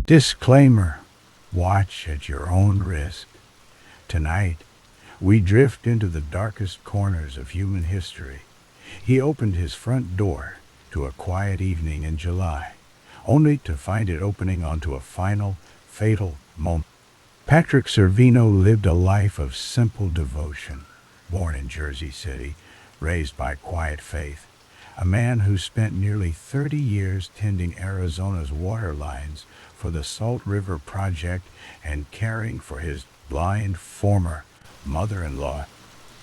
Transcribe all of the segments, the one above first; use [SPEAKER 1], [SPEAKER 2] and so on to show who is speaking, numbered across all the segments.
[SPEAKER 1] Disclaimer: watch at your own risk. Tonight, we drift into the darkest corners of human history. He opened his front door to a quiet evening in July, only to find it opening onto a final, fatal moment. Patrick Servino lived a life of simple devotion. Born in Jersey City, raised by quiet faith, a man who spent nearly 30 years tending Arizona's water lines for the Salt River Project and caring for his blind former mother-in-law.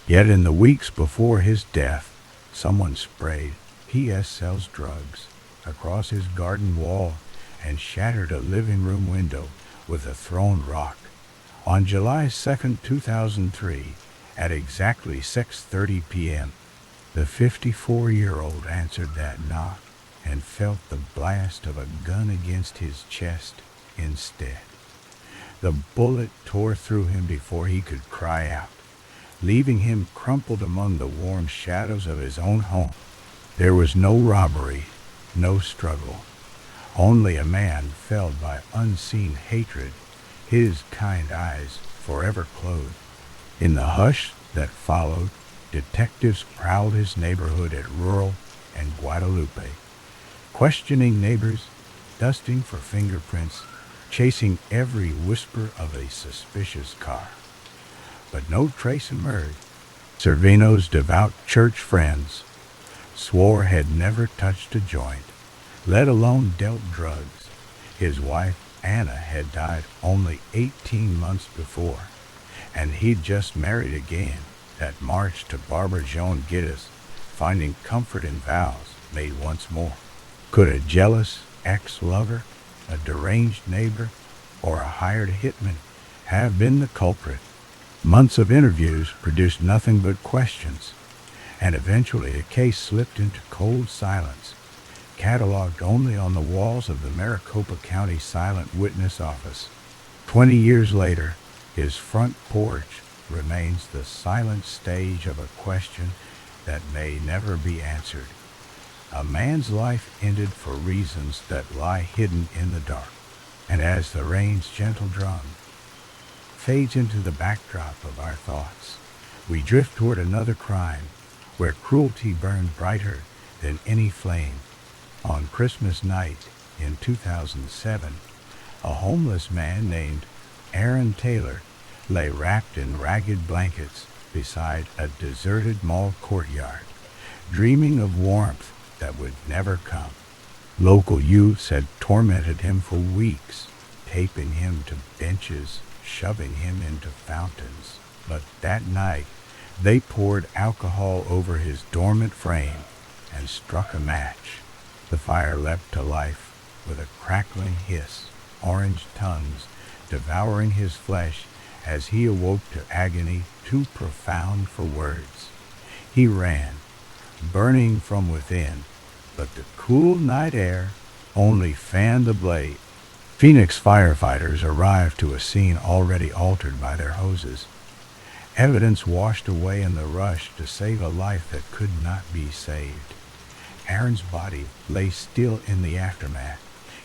[SPEAKER 1] Yet in the weeks before his death, someone sprayed "P.S. sells drugs" across his garden wall and shattered a living room window with a thrown rock. On July 2, 2003, at exactly 6:30 p.m., the 54-year-old answered that knock and felt the blast of a gun against his chest instead. The bullet tore through him before he could cry out, leaving him crumpled among the warm shadows of his own home. There was no robbery, no struggle, only a man felled by unseen hatred, his kind eyes forever closed. In the hush that followed, detectives prowled his neighborhood at Rural and Guadalupe, questioning neighbors, dusting for fingerprints, chasing every whisper of a suspicious car. But no trace emerged. Servino's devout church friends swore had never touched a joint, let alone dealt drugs. His wife, Anna, had died only 18 months before, and he'd just married again that March to Barbara Joan Gittes, finding comfort in vows made once more. Could a jealous ex-lover, a deranged neighbor, or a hired hitman have been the culprit? Months of interviews produced nothing but questions, and eventually the case slipped into cold silence, cataloged only on the walls of the Maricopa County Silent Witness Office. 20 years later, his front porch remains the silent stage of a question that may never be answered. A man's life ended for reasons that lie hidden in the dark. And as the rain's gentle drum fades into the backdrop of our thoughts, we drift toward another crime where cruelty burned brighter than any flame. On Christmas night in 2007, a homeless man named Aaron Taylor lay wrapped in ragged blankets beside a deserted mall courtyard, dreaming of warmth that would never come. Local youths had tormented him for weeks, taping him to benches, shoving him into fountains. But that night, they poured alcohol over his dormant frame and struck a match. The fire leapt to life with a crackling hiss, orange tongues devouring his flesh as he awoke to agony too profound for words. He ran, burning from within, but the cool night air only fanned the blaze. Phoenix firefighters arrived to a scene already altered by their hoses. Evidence washed away in the rush to save a life that could not be saved. Aaron's body lay still in the aftermath,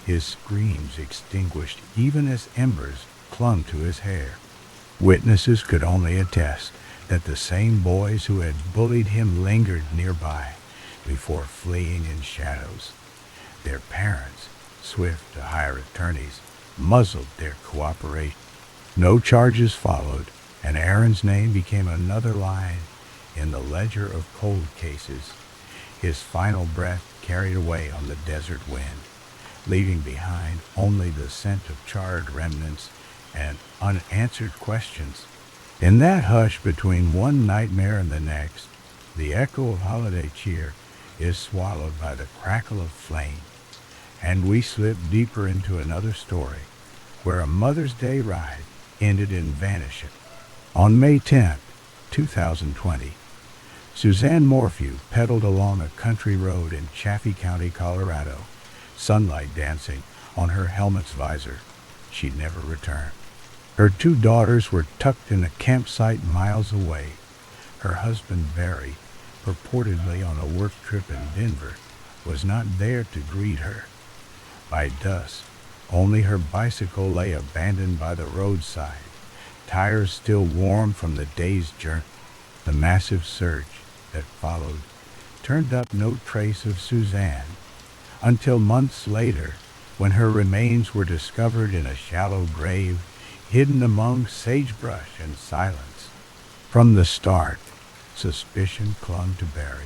[SPEAKER 1] his screams extinguished even as embers clung to his hair. Witnesses could only attest that the same boys who had bullied him lingered nearby before fleeing in shadows. Their parents, swift to hire attorneys, muzzled their cooperation. No charges followed, and Aaron's name became another line in the ledger of cold cases, his final breath carried away on the desert wind, leaving behind only the scent of charred remnants and unanswered questions. In that hush between one nightmare and the next, the echo of holiday cheer is swallowed by the crackle of flame, and we slip deeper into another story where a Mother's Day ride ended in vanishing. On May 10, 2020, Suzanne Morphew pedaled along a country road in Chaffee County, Colorado, sunlight dancing on her helmet's visor. She never returned. Her 2 daughters were tucked in a campsite miles away. Her husband, Barry, purportedly on a work trip in Denver, was not there to greet her. By dusk, Only her bicycle lay abandoned by the roadside, tires still warm from the day's journey. The massive search that followed turned up no trace of Suzanne until months later, when her remains were discovered in a shallow grave hidden among sagebrush and silence. From the start, suspicion clung to Barry.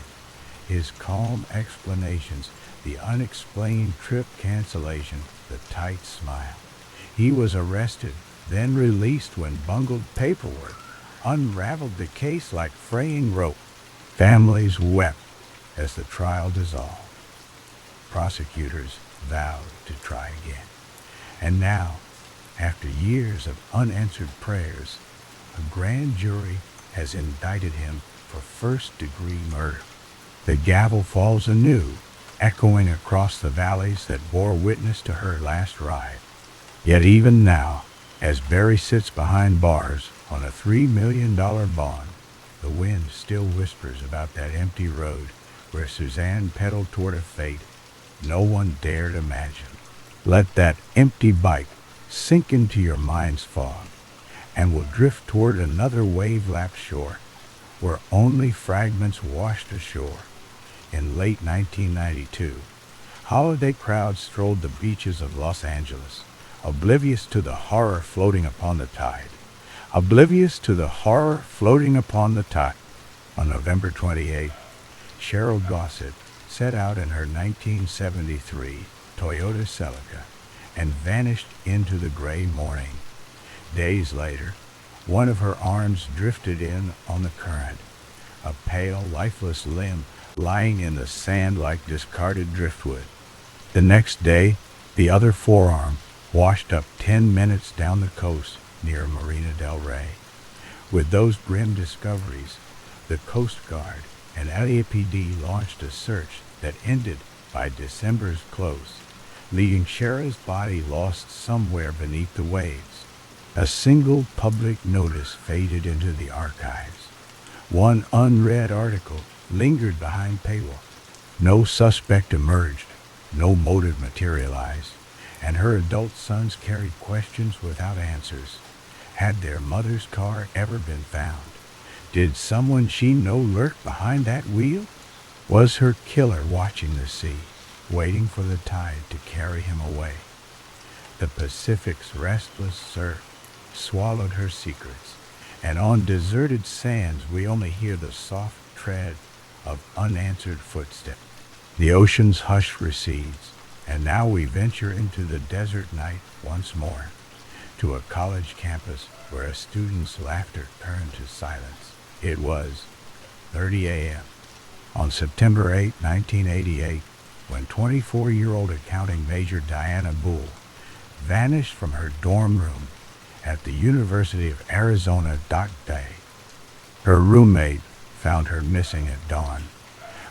[SPEAKER 1] His calm explanations, the unexplained trip cancellation, the tight smile. He was arrested, then released when bungled paperwork unraveled the case like fraying rope. Families wept as the trial dissolved. Prosecutors vowed to try again. And now, after years of unanswered prayers, a grand jury has indicted him for first-degree murder. The gavel falls anew, echoing across the valleys that bore witness to her last ride. Yet even now, as Barry sits behind bars on a $3 million bond, the wind still whispers about that empty road where Suzanne pedaled toward a fate no one dared imagine. Let that empty bike sink into your mind's fog, and we'll drift toward another wave-lapped shore, where only fragments washed ashore. In late 1992, holiday crowds strolled the beaches of Los Angeles, oblivious to the horror floating upon the tide. Oblivious to the horror floating upon the tide. On November 28, Cheryl Gossett set out in her 1973 Toyota Celica and vanished into the gray morning. Days later, one of her arms drifted in on the current, a pale, lifeless limb lying in the sand like discarded driftwood. The next day, the other forearm washed up 10 minutes down the coast near Marina del Rey. With those grim discoveries, the Coast Guard and LAPD launched a search that ended by December's close, leaving Cheryl's body lost somewhere beneath the waves. A single public notice faded into the archives. One unread article lingered behind paywall. No suspect emerged, no motive materialized, and her adult sons carried questions without answers. Had their mother's car ever been found? Did someone she knew lurk behind that wheel? Was her killer watching the sea, waiting for the tide to carry him away? The Pacific's restless surf swallowed her secrets, and on deserted sands we only hear the soft tread of unanswered footsteps. The ocean's hush recedes, and now we venture into the desert night once more, to a college campus where a student's laughter turned to silence. It was 30 a.m. on September 8, 1988, when 24-year-old accounting major Diana Bull vanished from her dorm room at the University of Arizona Dock Day. Her roommate found her missing at dawn,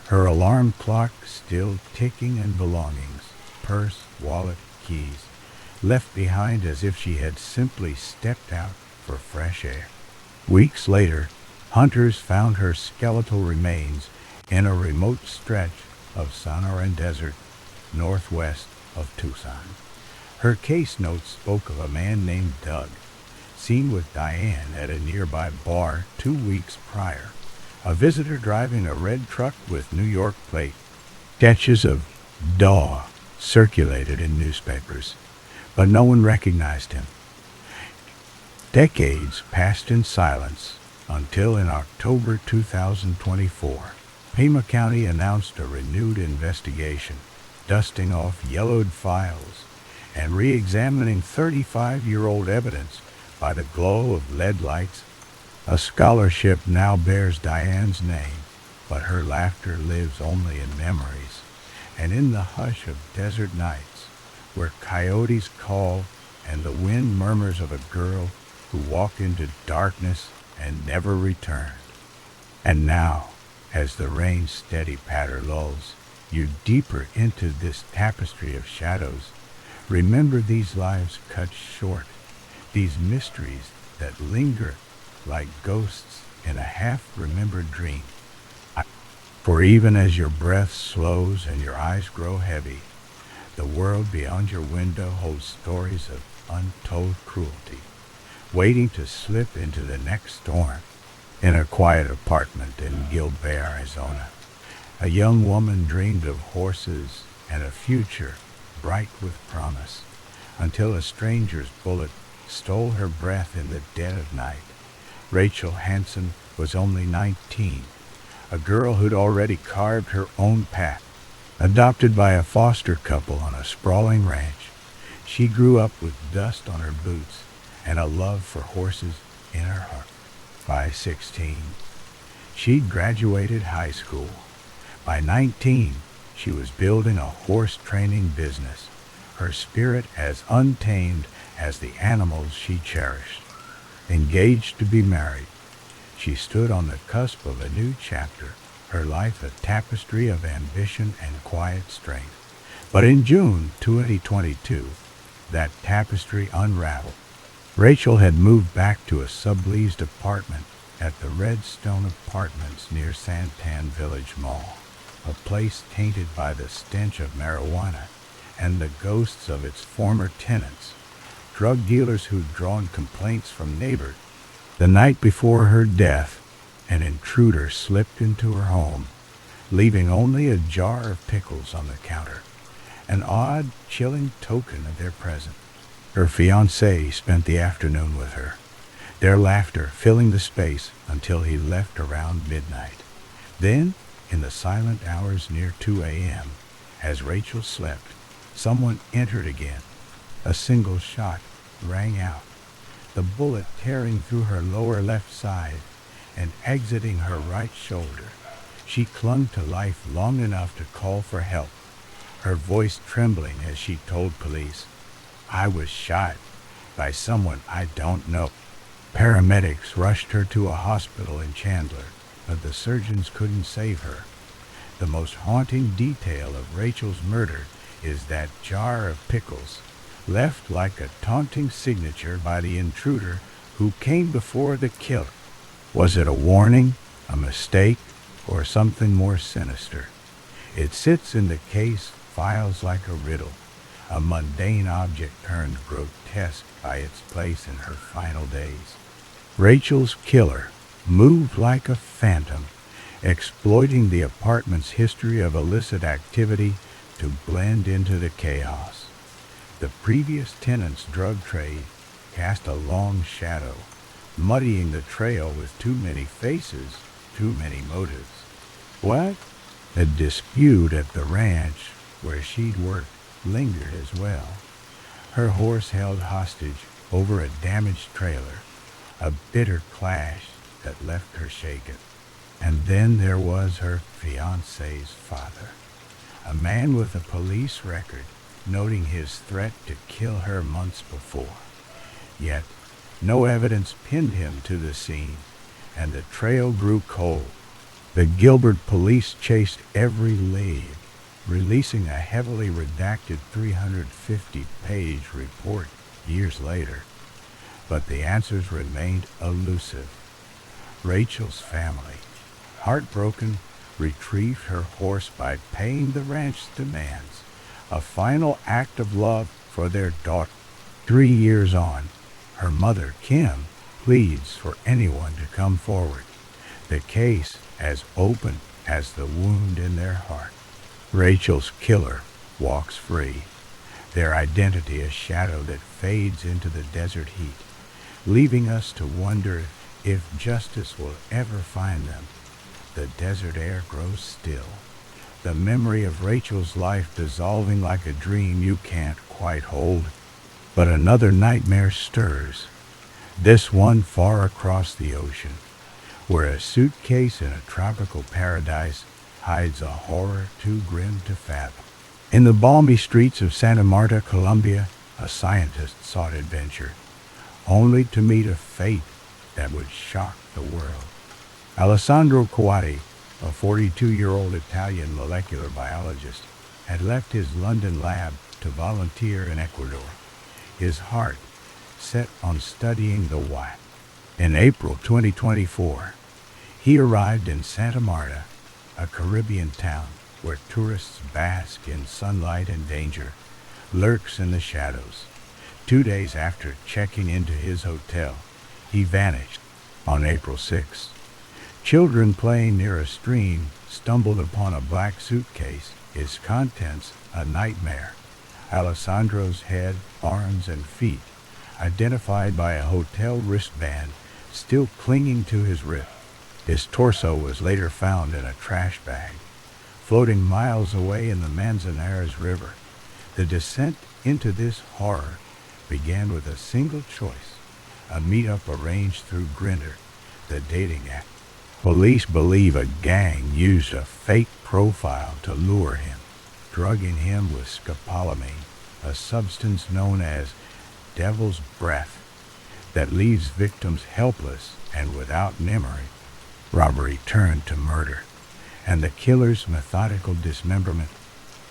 [SPEAKER 1] her alarm clock still ticking, and belongings, purse, wallet, keys, left behind as if she had simply stepped out for fresh air. Weeks later, hunters found her skeletal remains in a remote stretch of Sonoran Desert, northwest of Tucson. Her case notes spoke of a man named Doug, seen with Diane at a nearby bar 2 weeks prior, a visitor driving a red truck with New York plate. Sketches of Daw circulated in newspapers, but no one recognized him. Decades passed in silence until in October 2024, Pima County announced a renewed investigation, dusting off yellowed files and re-examining 35-year-old evidence by the glow of lead lights. A scholarship now bears Diane's name, but her laughter lives only in memories and in the hush of desert nights, where coyotes call and the wind murmurs of a girl who walked into darkness and never returned. And now, as the rain's steady patter lulls you deeper into this tapestry of shadows, remember these lives cut short, these mysteries that linger like ghosts in a half-remembered dream. For even as your breath slows and your eyes grow heavy, The world beyond your window holds stories of untold cruelty, waiting to slip into the next storm. In a quiet apartment in Gilbert, Arizona, a young woman dreamed of horses and a future bright with promise, until a stranger's bullet stole her breath in the dead of night. Rachel Hansen was only 19, a girl who'd already carved her own path. Adopted by a foster couple on a sprawling ranch, she grew up with dust on her boots and a love for horses in her heart. By 16, she'd graduated high school. By 19, she was building a horse training business, her spirit as untamed as the animals she cherished. Engaged to be married, she stood on the cusp of a new chapter, her life a tapestry of ambition and quiet strength. But in June 2022, that tapestry unraveled. Rachel had moved back to a subleased apartment at the Redstone Apartments near Santan Village Mall, a place tainted by the stench of marijuana and the ghosts of its former tenants, drug dealers who'd drawn complaints from neighbors. The night before her death, an intruder slipped into her home, leaving only a jar of pickles on the counter, an odd, chilling token of their presence. Her fiancé spent the afternoon with her, their laughter filling the space until he left around midnight. Then, in the silent hours near 2 a.m., as Rachel slept, someone entered again. A single shot rang out, the bullet tearing through her lower left side and exiting her right shoulder. She clung to life long enough to call for help, her voice trembling as she told police, "I was shot by someone I don't know." Paramedics rushed her to a hospital in Chandler, but the surgeons couldn't save her. The most haunting detail of Rachel's murder is that jar of pickles, left like a taunting signature by the intruder who came before the killer. Was it a warning, a mistake, or something more sinister? It sits in the case files like a riddle, a mundane object turned grotesque by its place in her final days. Rachel's killer moved like a phantom, exploiting the apartment's history of illicit activity to blend into the chaos. The previous tenant's drug trade cast a long shadow, muddying the trail with too many faces, too many motives. What? A dispute at the ranch where she'd worked lingered as well. Her horse held hostage over a damaged trailer, a bitter clash that left her shaken. And then there was her fiancé's father, a man with a police record noting his threat to kill her months before. Yet, no evidence pinned him to the scene, and the trail grew cold. The Gilbert police chased every lead, releasing a heavily redacted 350-page report years later. But the answers remained elusive. Rachel's family, heartbroken, retrieved her horse by paying the ranch's demands, a final act of love for their daughter. 3 years on, her mother, Kim, pleads for anyone to come forward. The case as open as the wound in their heart. Rachel's killer walks free, their identity a shadow that fades into the desert heat, leaving us to wonder if justice will ever find them. The desert air grows still, the memory of Rachel's life dissolving like a dream you can't quite hold. But another nightmare stirs, this one far across the ocean, where a suitcase in a tropical paradise hides a horror too grim to fathom. In the balmy streets of Santa Marta, Colombia, a scientist sought adventure, only to meet a fate that would shock the world. Alessandro Coatti, a 42-year-old Italian molecular biologist, had left his London lab to volunteer in Ecuador, his heart set on studying the why. In April 2024, he arrived in Santa Marta, a Caribbean town where tourists bask in sunlight and danger, lurks in the shadows. 2 days after checking into his hotel, he vanished. On April 6th, children playing near a stream stumbled upon a black suitcase, its contents a nightmare. Alessandro's head, arms, and feet, identified by a hotel wristband, still clinging to his wrist. His torso was later found in a trash bag, floating miles away in the Manzanares River. The descent into this horror began with a single choice, a meetup arranged through Grindr, the dating app. Police believe a gang used a fake profile to lure him, drugging him with scopolamine, a substance known as devil's breath that leaves victims helpless and without memory. Robbery turned to murder, and the killer's methodical dismemberment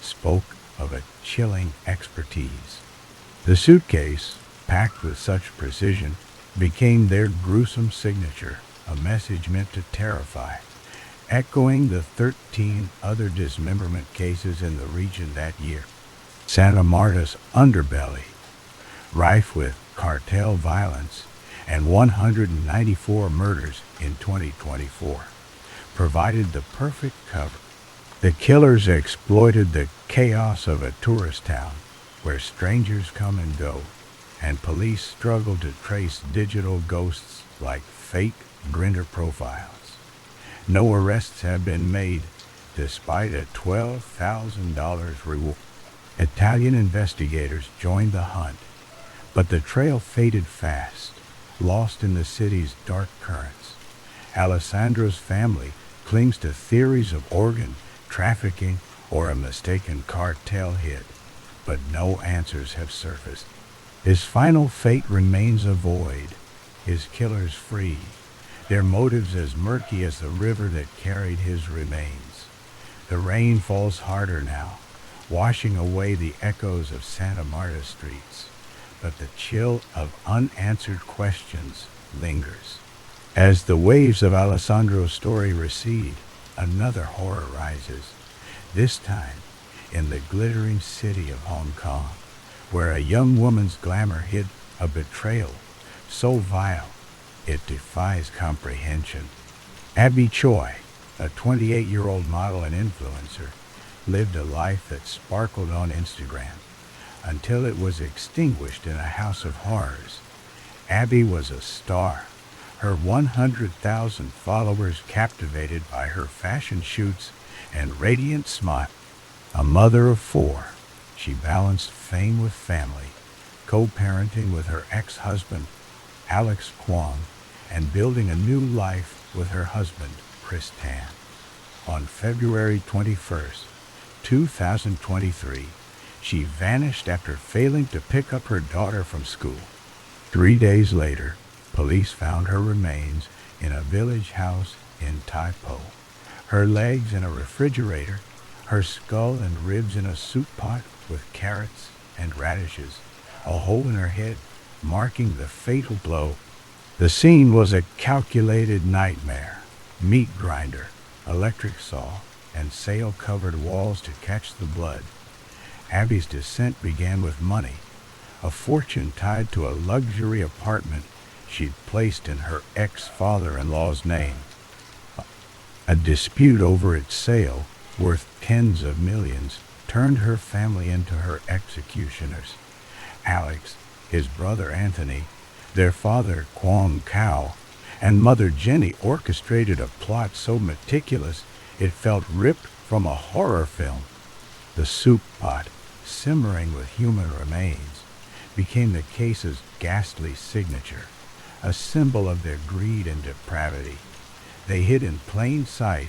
[SPEAKER 1] spoke of a chilling expertise. The suitcase, packed with such precision, became their gruesome signature, a message meant to terrify, echoing the 13 other dismemberment cases in the region that year. Santa Marta's underbelly, rife with cartel violence and 194 murders in 2024, provided the perfect cover. The killers exploited the chaos of a tourist town where strangers come and go, and police struggle to trace digital ghosts like fake Grindr profiles. No arrests have been made, despite a $12,000 reward. Italian investigators joined the hunt, but the trail faded fast, lost in the city's dark currents. Alessandro's family clings to theories of organ trafficking or a mistaken cartel hit, but no answers have surfaced. His final fate remains a void, his killers free, their motives as murky as the river that carried his remains. The rain falls harder now, washing away the echoes of Santa Marta streets, but the chill of unanswered questions lingers. As the waves of Alessandro's story recede, another horror rises, this time in the glittering city of Hong Kong, where a young woman's glamour hid a betrayal so vile it defies comprehension. Abby Choi, a 28-year-old model and influencer, lived a life that sparkled on Instagram until it was extinguished in a house of horrors. Abby was a star, her 100,000 followers captivated by her fashion shoots and radiant smile. A mother of 4, she balanced fame with family, co-parenting with her ex-husband, Alex Kwong, and building a new life with her husband, Chris Tan. On February 21st, 2023, she vanished after failing to pick up her daughter from school. 3 days later, police found her remains in a village house in Tai Po, her legs in a refrigerator, her skull and ribs in a soup pot with carrots and radishes, a hole in her head marking the fatal blow. The scene was a calculated nightmare. Meat grinder, electric saw, and sail-covered walls to catch the blood. Abby's descent began with money, a fortune tied to a luxury apartment she'd placed in her ex-father-in-law's name. A dispute over its sale, worth tens of millions, turned her family into her executioners. Alex, his brother Anthony, their father Kwong Kao, and mother Jenny orchestrated a plot so meticulous it felt ripped from a horror film. The soup pot, simmering with human remains, became the case's ghastly signature, a symbol of their greed and depravity. They hid in plain sight,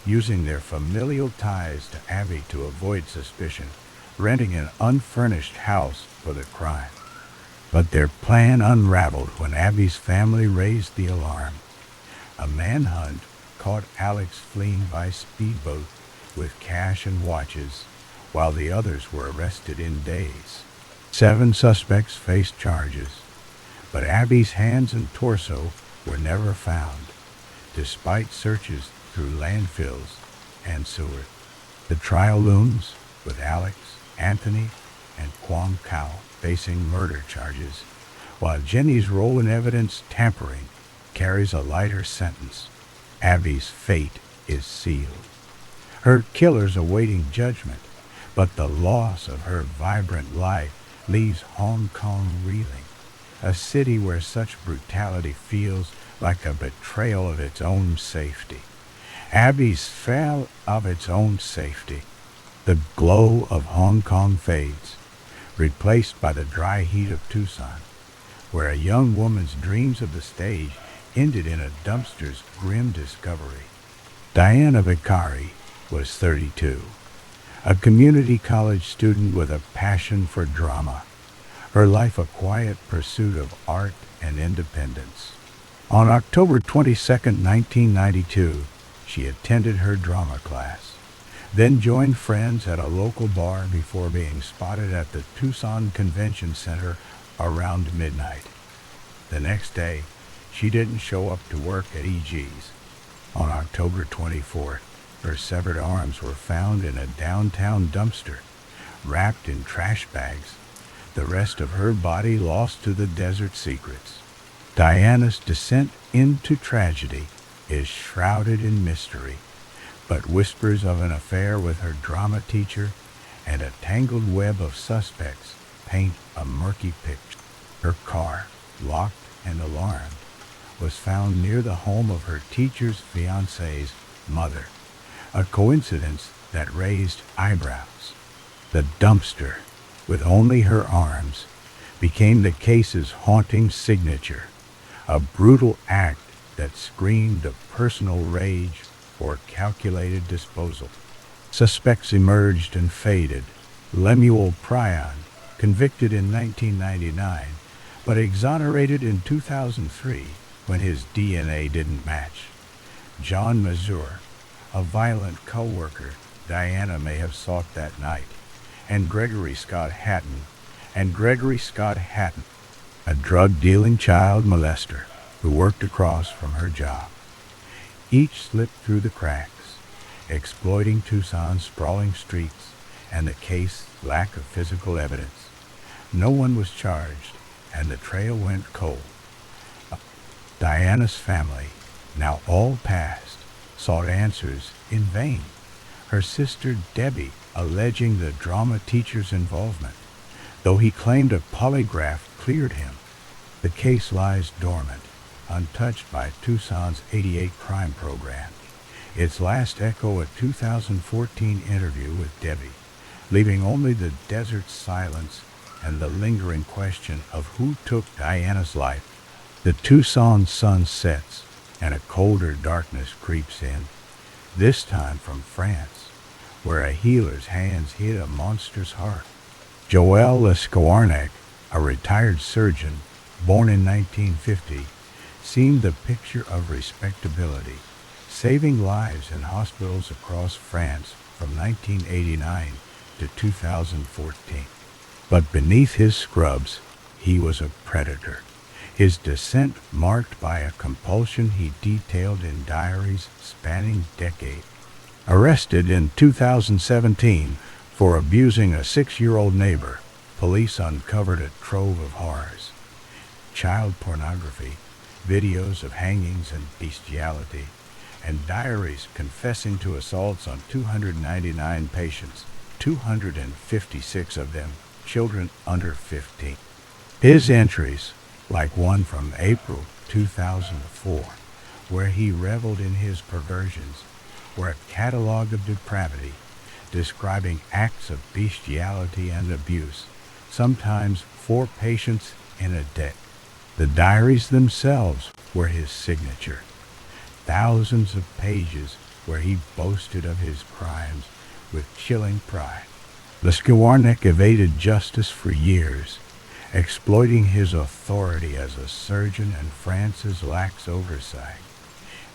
[SPEAKER 1] using their familial ties to Abby to avoid suspicion, renting an unfurnished house for the crime. But their plan unraveled when Abby's family raised the alarm. A manhunt caught Alex fleeing by speedboat with cash and watches, while the others were arrested in days. 7 suspects faced charges, but Abby's hands and torso were never found, despite searches through landfills and sewers. The trial looms, with Alex, Anthony, and Kwang Kao facing murder charges, while Jenny's role in evidence tampering carries a lighter sentence. Abby's fate is sealed. Her killers awaiting judgment, but the loss of her vibrant life leaves Hong Kong reeling, a city where such brutality feels like a betrayal of its own safety. Abby's fell of its own safety. The glow of Hong Kong fades, replaced by the dry heat of Tucson, where a young woman's dreams of the stage ended in a dumpster's grim discovery. Diana Vicari was 32, a community college student with a passion for drama, her life a quiet pursuit of art and independence. On October 22, 1992, she attended her drama class, then joined friends at a local bar before being spotted at the Tucson Convention Center around midnight. The next day, she didn't show up to work at EG's. On October 24th, her severed arms were found in a downtown dumpster, wrapped in trash bags, the rest of her body lost to the desert secrets. Diana's descent into tragedy is shrouded in mystery, but whispers of an affair with her drama teacher and a tangled web of suspects paint a murky picture. Her car, locked and alarmed, was found near the home of her teacher's fiancé's mother, a coincidence that raised eyebrows. The dumpster, with only her arms, became the case's haunting signature, a brutal act that screamed of personal rage or calculated disposal. Suspects emerged and faded. Lemuel Pryon, convicted in 1999, but exonerated in 2003 when his DNA didn't match. John Mazur, a violent co-worker Diana may have sought that night, and Gregory Scott Hatton, a drug-dealing child molester who worked across from her job. Each slipped through the cracks, exploiting Tucson's sprawling streets and the case's lack of physical evidence. No one was charged, and the trail went cold. Diana's family, now all past, sought answers in vain. Her sister Debbie alleging the drama teacher's involvement, though he claimed a polygraph cleared him. The case lies dormant, untouched by Tucson's '88 crime program. Its last echo a 2014 interview with Debbie, leaving only the desert silence and the lingering question of who took Diana's life. The Tucson sun sets, and a colder darkness creeps in, this time from France, where a healer's hands hit a monster's heart. Joël Lescoarnac, a retired surgeon, born in 1950, seemed the picture of respectability, saving lives in hospitals across France from 1989 to 2014. But beneath his scrubs, he was a predator, his descent marked by a compulsion he detailed in diaries spanning decades. Arrested in 2017 for abusing a 6-year-old neighbor, police uncovered a trove of horrors. Child pornography, videos of hangings and bestiality, and diaries confessing to assaults on 299 patients, 256 of them children under 15. His entries, like one from April 2004, where he reveled in his perversions, were a catalog of depravity, describing acts of bestiality and abuse, sometimes 4 patients in a day. The diaries themselves were his signature, thousands of pages where he boasted of his crimes with chilling pride. Lescoarnac evaded justice for years, exploiting his authority as a surgeon and France's lax oversight.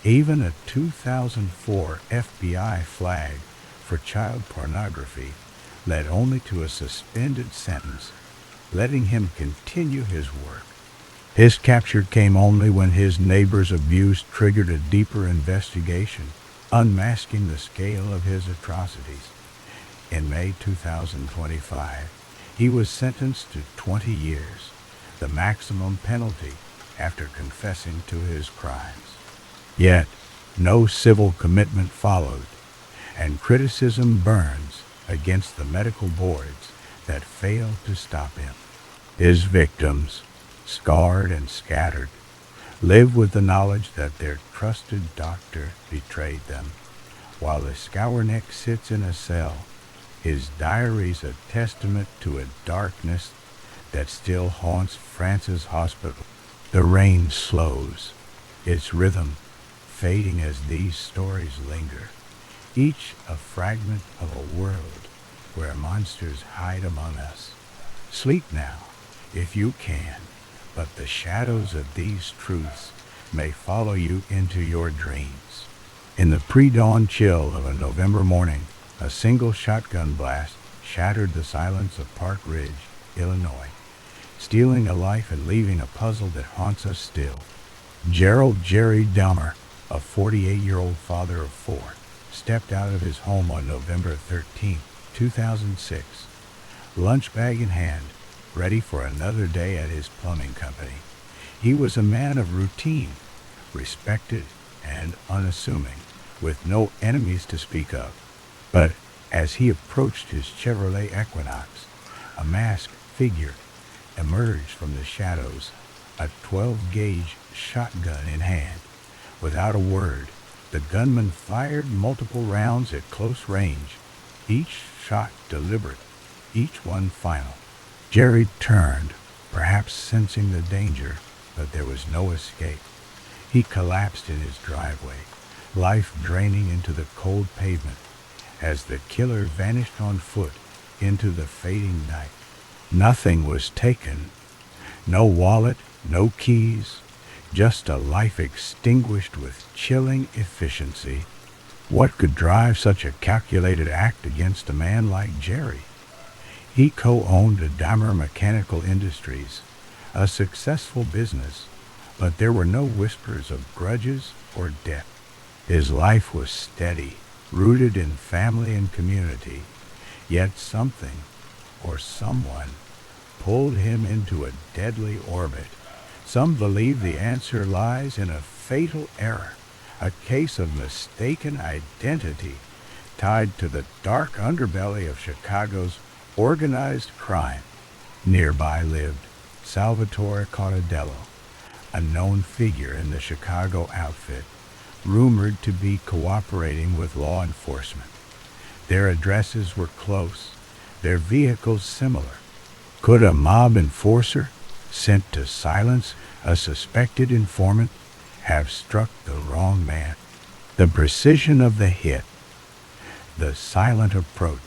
[SPEAKER 1] Even a 2004 FBI flag for child pornography led only to a suspended sentence, letting him continue his work. His capture came only when his neighbor's abuse triggered a deeper investigation, unmasking the scale of his atrocities. In May 2025, he was sentenced to 20 years, the maximum penalty after confessing to his crimes. Yet, no civil commitment followed, and criticism burns against the medical boards that failed to stop him. His victims, scarred and scattered, live with the knowledge that their trusted doctor betrayed them. While the Scourneck sits in a cell, his diary's a testament to a darkness that still haunts France's hospital. The rain slows, its rhythm fading as these stories linger, each a fragment of a world where monsters hide among us. Sleep now, if you can, but the shadows of these truths may follow you into your dreams. In the pre-dawn chill of a November morning, a single shotgun blast shattered the silence of Park Ridge, Illinois, stealing a life and leaving a puzzle that haunts us still. Gerald Jerry Dahmer, a 48-year-old father of four, stepped out of his home on November 13, 2006, lunch bag in hand, ready for another day at his plumbing company. He was a man of routine, respected and unassuming, with no enemies to speak of. But as he approached his Chevrolet Equinox, a masked figure emerged from the shadows, a 12-gauge shotgun in hand. Without a word, the gunman fired multiple rounds at close range, each shot deliberate, each one final. Jerry turned, perhaps sensing the danger, but there was no escape. He collapsed in his driveway, life draining into the cold pavement, as the killer vanished on foot into the fading night. Nothing was taken. No wallet, no keys, just a life extinguished with chilling efficiency. What could drive such a calculated act against a man like Jerry? He co-owned a Dahmer Mechanical Industries, a successful business, but there were no whispers of grudges or debt. His life was steady, rooted in family and community, yet something or someone pulled him into a deadly orbit. Some believe the answer lies in a fatal error, a case of mistaken identity tied to the dark underbelly of Chicago's organized crime. Nearby lived Salvatore Caudadello, a known figure in the Chicago outfit, rumored to be cooperating with law enforcement. Their addresses were close, their vehicles similar. Could a mob enforcer, sent to silence a suspected informant, have struck the wrong man? The precision of the hit, the silent approach,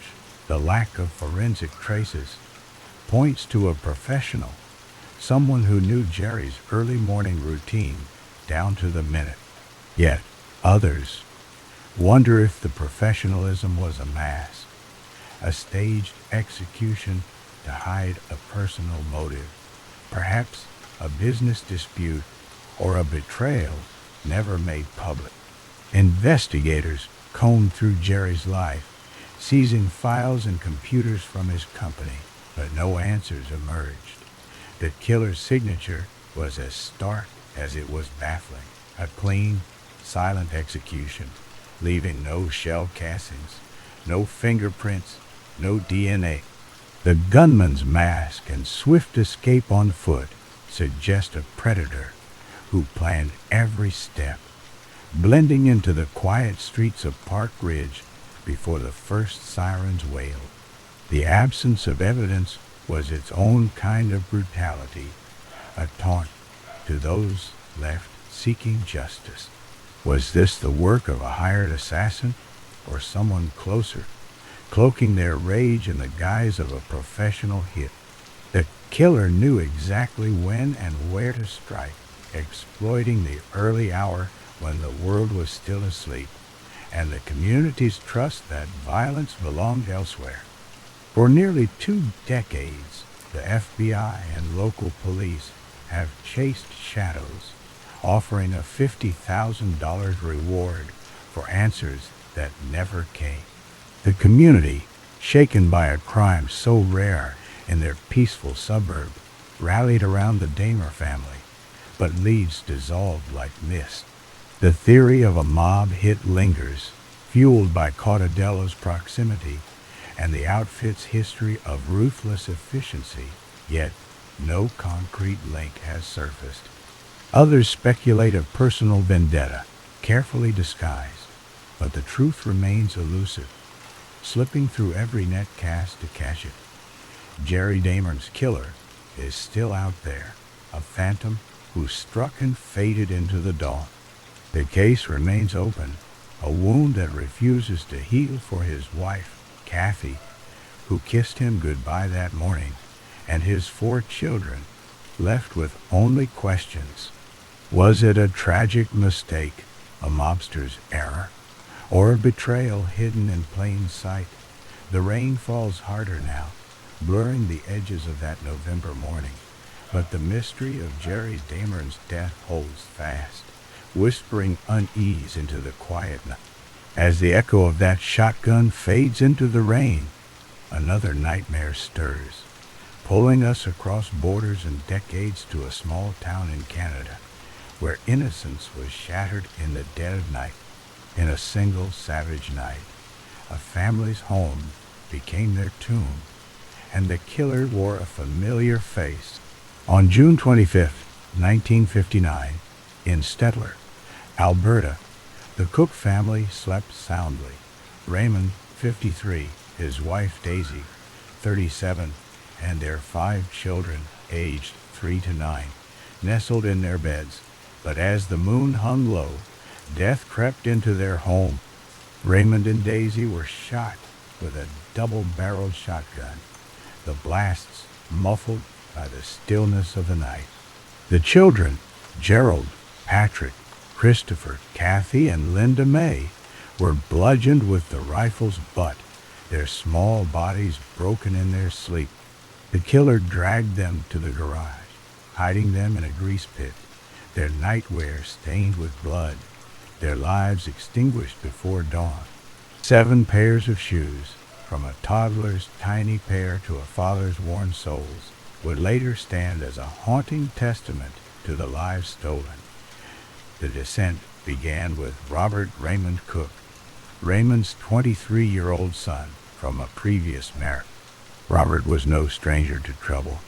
[SPEAKER 1] the lack of forensic traces, points to a professional, someone who knew Jerry's early morning routine down to the minute. Yet others wonder if the professionalism was a mask, a staged execution to hide a personal motive, perhaps a business dispute or a betrayal never made public. Investigators combed through Jerry's life, seizing files and computers from his company, but no answers emerged. The killer's signature was as stark as it was baffling, a clean, silent execution, leaving no shell casings, no fingerprints, no DNA. The gunman's mask and swift escape on foot suggest a predator who planned every step, blending into the quiet streets of Park Ridge before the first sirens wailed. The absence of evidence was its own kind of brutality, a taunt to those left seeking justice. Was this the work of a hired assassin or someone closer, cloaking their rage in the guise of a professional hit? The killer knew exactly when and where to strike, exploiting the early hour when the world was still asleep, and the community's trust that violence belonged elsewhere. For nearly 2 decades, the FBI and local police have chased shadows, offering a $50,000 reward for answers that never came. The community, shaken by a crime so rare in their peaceful suburb, rallied around the Damer family, but leads dissolved like mist. The theory of a mob hit lingers, fueled by Caudadella's proximity and the outfit's history of ruthless efficiency, yet no concrete link has surfaced. Others speculate of personal vendetta, carefully disguised, but the truth remains elusive, slipping through every net cast to catch it. Jerry Damer's killer is still out there, a phantom who struck and faded into the dawn. The case remains open, a wound that refuses to heal for his wife, Kathy, who kissed him goodbye that morning, and his 4 children, left with only questions. Was it a tragic mistake, a mobster's error, or a betrayal hidden in plain sight? The rain falls harder now, blurring the edges of that November morning, but the mystery of Jerry Damer's death holds fast, whispering unease into the quiet night. As the echo of that shotgun fades into the rain, another nightmare stirs, pulling us across borders and decades to a small town in Canada, where innocence was shattered in the dead of night. In a single savage night, a family's home became their tomb, and the killer wore a familiar face. On June 25, 1959, in Stettler, Alberta, the Cook family slept soundly. Raymond, 53, his wife Daisy, 37, and their 5 children, aged 3 to 9, nestled in their beds. But as the moon hung low, death crept into their home. Raymond and Daisy were shot with a double-barreled shotgun, the blasts muffled by the stillness of the night. The children, Gerald, Patrick, Christopher, Kathy, and Linda May, were bludgeoned with the rifle's butt, their small bodies broken in their sleep. The killer dragged them to the garage, hiding them in a grease pit, their nightwear stained with blood, their lives extinguished before dawn. 7 pairs of shoes, from a toddler's tiny pair to a father's worn soles, would later stand as a haunting testament to the lives stolen. The descent began with Robert Raymond Cook, Raymond's 23-year-old son from a previous marriage. Robert was no stranger to trouble.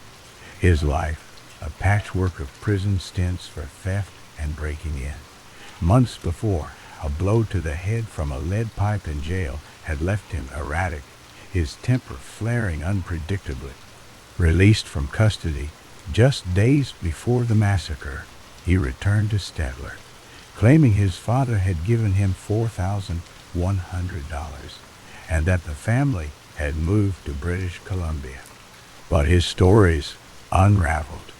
[SPEAKER 1] His life, a patchwork of prison stints for theft and breaking in. Months before, a blow to the head from a lead pipe in jail had left him erratic, his temper flaring unpredictably. Released from custody just days before the massacre, he returned to Stettler, claiming his father had given him $4,100 and that the family had moved to British Columbia. But his stories unraveled.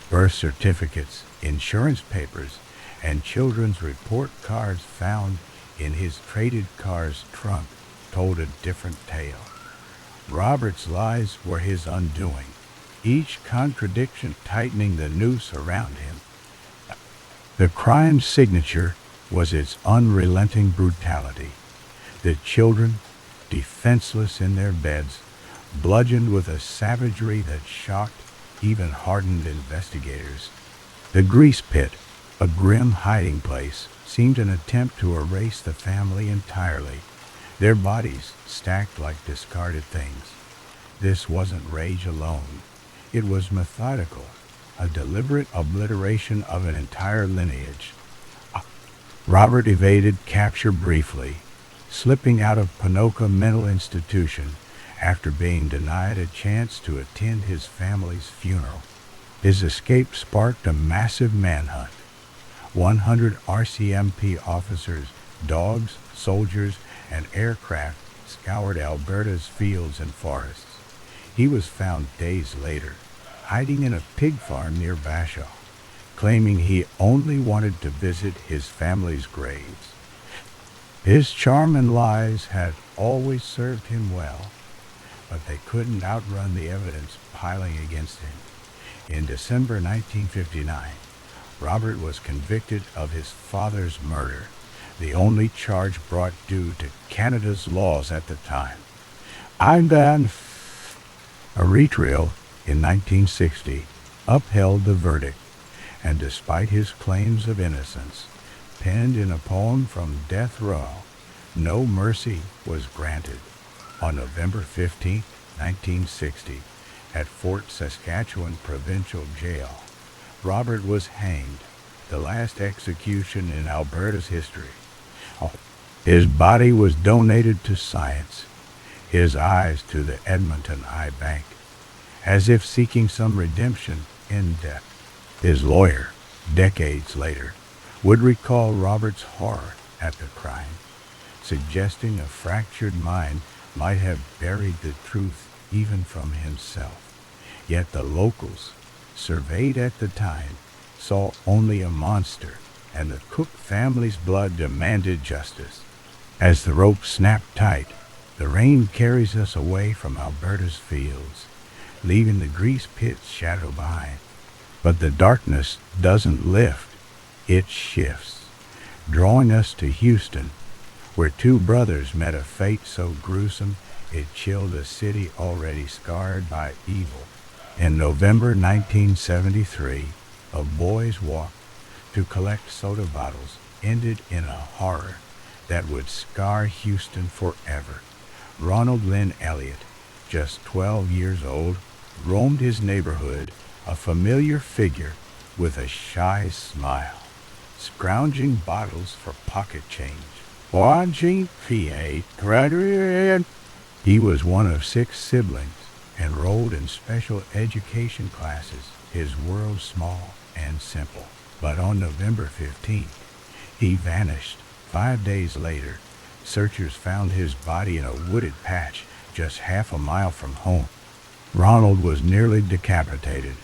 [SPEAKER 1] Birth certificates, insurance papers, and children's report cards found in his traded car's trunk told a different tale. Robert's lies were his undoing, each contradiction tightening the noose around him. The crime's signature was its unrelenting brutality. The children, defenseless in their beds, bludgeoned with a savagery that shocked even hardened investigators. The grease pit, a grim hiding place, seemed an attempt to erase the family entirely, their bodies stacked like discarded things. This wasn't rage alone. It was methodical, a deliberate obliteration of an entire lineage. Robert evaded capture briefly, slipping out of Ponoka Mental Institution after being denied a chance to attend his family's funeral. His escape sparked a massive manhunt. 100 RCMP officers, dogs, soldiers, and aircraft scoured Alberta's fields and forests. He was found days later, hiding in a pig farm near Bashaw, claiming he only wanted to visit his family's graves. His charm and lies had always served him well, but they couldn't outrun the evidence piling against him. In December 1959, Robert was convicted of his father's murder, the only charge brought due to Canada's laws at the time. I'm done. A retrial in 1960 upheld the verdict, and despite his claims of innocence, penned in a poem from death row, no mercy was granted. On November 15, 1960, at Fort Saskatchewan Provincial Jail, Robert was hanged, the last execution in Alberta's history. His body was donated to science, his eyes to the Edmonton Eye Bank, as if seeking some redemption in death. His lawyer, decades later, would recall Robert's horror at the crime, suggesting a fractured mind might have buried the truth even from himself. Yet the locals, surveyed at the time, saw only a monster, and the Cook family's blood demanded justice. As the rope snapped tight, the rain carries us away from Alberta's fields, leaving the grease pit's shadow behind. But the darkness doesn't lift, it shifts, drawing us to Houston, where two brothers met a fate so gruesome it chilled a city already scarred by evil. In November 1973, a boy's walk to collect soda bottles ended in a horror that would scar Houston forever. Ronald Lynn Elliott, just 12 years old, roamed his neighborhood, a familiar figure with a shy smile, scrounging bottles for pocket change. Watching PA. He was one of 6 siblings, enrolled in special education classes, his world small and simple. But on November 15th, he vanished. 5 days later, searchers found his body in a wooded patch just half a mile from home. Ronald was nearly decapitated,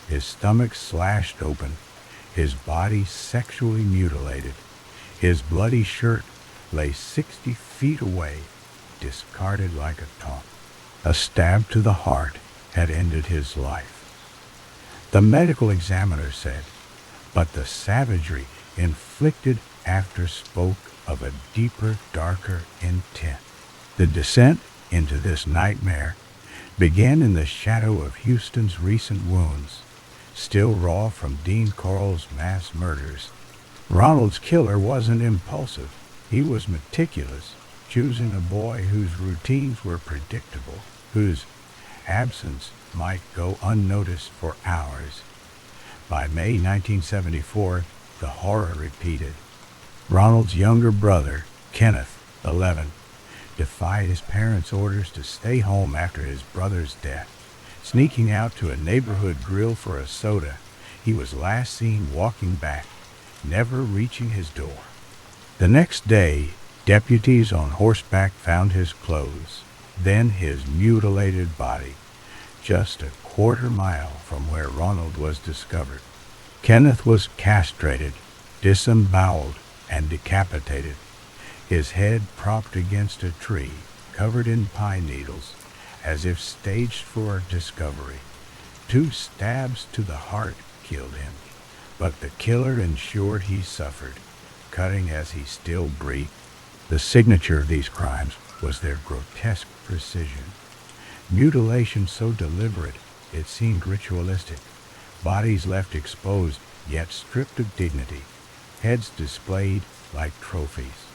[SPEAKER 1] his stomach slashed open, his body sexually mutilated. His bloody shirt lay 60 feet away, discarded like a taunt. A stab to the heart had ended his life. The medical examiner said, but the savagery inflicted after spoke of a deeper, darker intent. The descent into this nightmare began in the shadow of Houston's recent wounds, still raw from Dean Corll's mass murders. Ronald's killer wasn't impulsive. He was meticulous, choosing a boy whose routines were predictable, whose absence might go unnoticed for hours. By May 1974, the horror repeated. Ronald's younger brother, Kenneth, 11, defied his parents' orders to stay home after his brother's death. Sneaking out to a neighborhood grill for a soda, he was last seen walking back, never reaching his door. The next day, deputies on horseback found his clothes, then his mutilated body, just a quarter mile from where Ronald was discovered. Kenneth was castrated, disemboweled, and decapitated, his head propped against a tree, covered in pine needles, as if staged for discovery. 2 stabs to the heart killed him, but the killer ensured he suffered, cutting as he still breathed. The signature of these crimes was their grotesque precision. Mutilation so deliberate it seemed ritualistic, bodies left exposed yet stripped of dignity, heads displayed like trophies.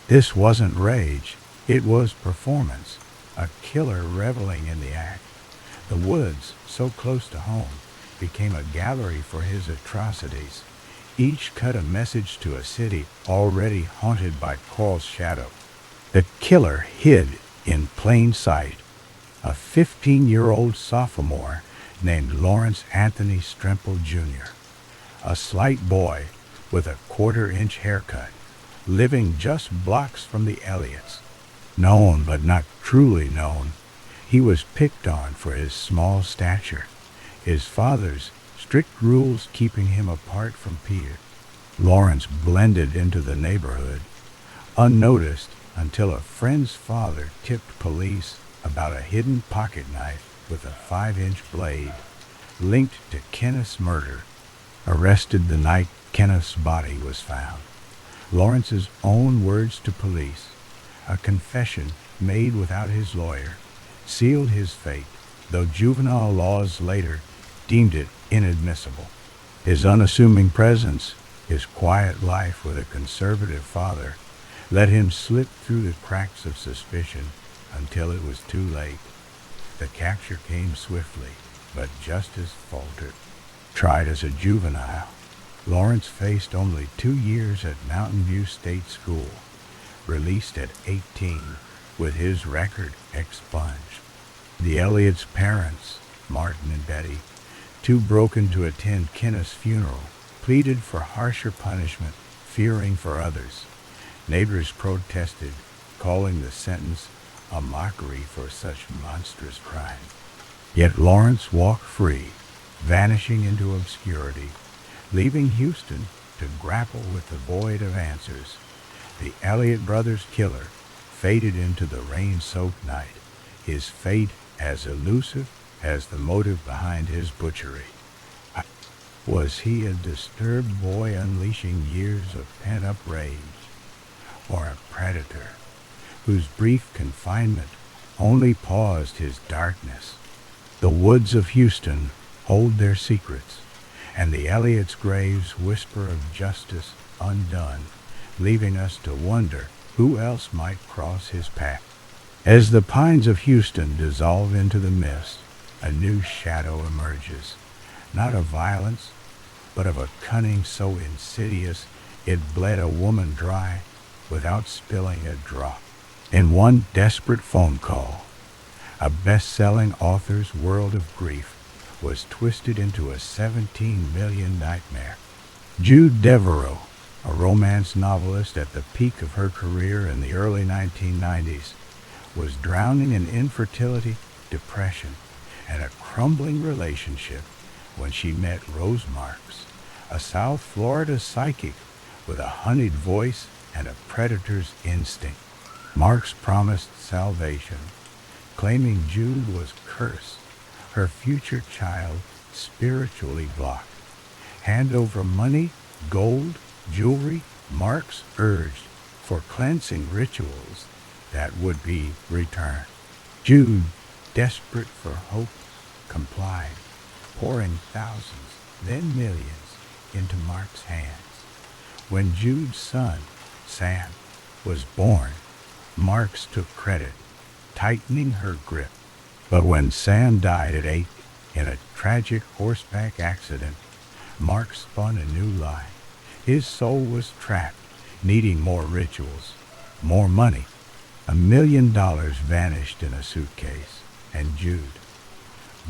[SPEAKER 1] This wasn't rage, it was performance, a killer reveling in the act. The woods, so close to home, became a gallery for his atrocities. Each cut a message to a city already haunted by Corll's shadow. The killer hid in plain sight, a 15-year-old sophomore named Lawrence Anthony Stremple Jr., a slight boy with a quarter-inch haircut, living just blocks from the Elliots. Known but not truly known, he was picked on for his small stature, his father's strict rules keeping him apart from peers. Lawrence blended into the neighborhood, unnoticed until a friend's father tipped police about a hidden pocket knife with a 5-inch blade linked to Kenneth's murder. Arrested the night Kenneth's body was found. Lawrence's own words to police, a confession made without his lawyer, sealed his fate, though juvenile laws later deemed it inadmissible. His unassuming presence, his quiet life with a conservative father, let him slip through the cracks of suspicion until it was too late. The capture came swiftly, but justice faltered. Tried as a juvenile, Lawrence faced only 2 years at Mountain View State School, released at 18 with his record expunged. The Elliots' parents, Martin and Betty, too broken to attend Kenneth's funeral, pleaded for harsher punishment, fearing for others. Neighbors protested, calling the sentence a mockery for such monstrous crime. Yet Lawrence walked free, vanishing into obscurity, leaving Houston to grapple with the void of answers. The Elliott brothers' killer faded into the rain-soaked night, his fate as elusive as the motive behind his butchery. Was he a disturbed boy unleashing years of pent-up rage, or a predator whose brief confinement only paused his darkness? The woods of Houston hold their secrets, and the Elliots' graves whisper of justice undone, leaving us to wonder who else might cross his path. As the pines of Houston dissolve into the mist, a new shadow emerges, not of violence, but of a cunning so insidious it bled a woman dry without spilling a drop. In one desperate phone call, a best-selling author's world of grief was twisted into a 17 million nightmare. Jude Devereaux, a romance novelist at the peak of her career in the early 1990s, was drowning in infertility, depression, and a crumbling relationship when she met Rose Marks, a South Florida psychic with a honeyed voice and a predator's instinct. Marks promised salvation, claiming Jude was cursed, her future child spiritually blocked. Hand over money, gold, jewelry, Marks urged for cleansing rituals that would be returned. Jude, desperate for hope, complied, pouring thousands, then millions, into Mark's hands. When Jude's son, Sam, was born, Marks took credit, tightening her grip. But when Sam died at 8 in a tragic horseback accident, Marks spun a new lie. His soul was trapped, needing more rituals, more money. $1 million vanished in a suitcase, and Jude,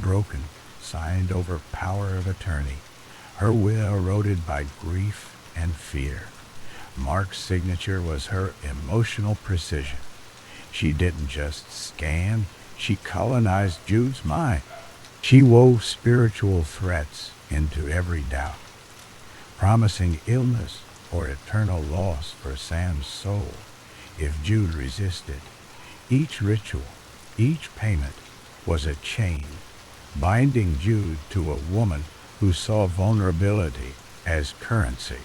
[SPEAKER 1] broken, signed over power of attorney, her will eroded by grief and fear. Mark's signature was her emotional precision. She didn't just scam, she colonized Jude's mind. She wove spiritual threats into every doubt, promising illness or eternal loss for Sam's soul if Jude resisted. Each ritual, each payment was a chain, binding Jude to a woman who saw vulnerability as currency.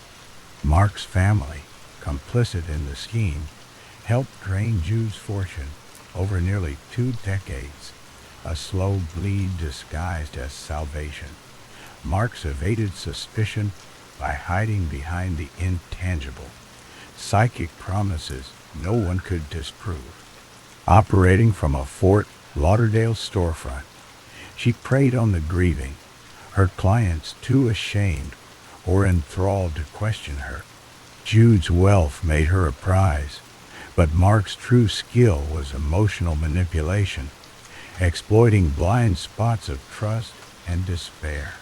[SPEAKER 1] Mark's family, complicit in the scheme, helped drain Jude's fortune over nearly 2 decades, a slow bleed disguised as salvation. Marks evaded suspicion by hiding behind the intangible, psychic promises no one could disprove. Operating from a Fort Lauderdale storefront, she preyed on the grieving, her clients too ashamed or enthralled to question her. Jude's wealth made her a prize, but Mark's true skill was emotional manipulation, exploiting blind spots of trust and despair.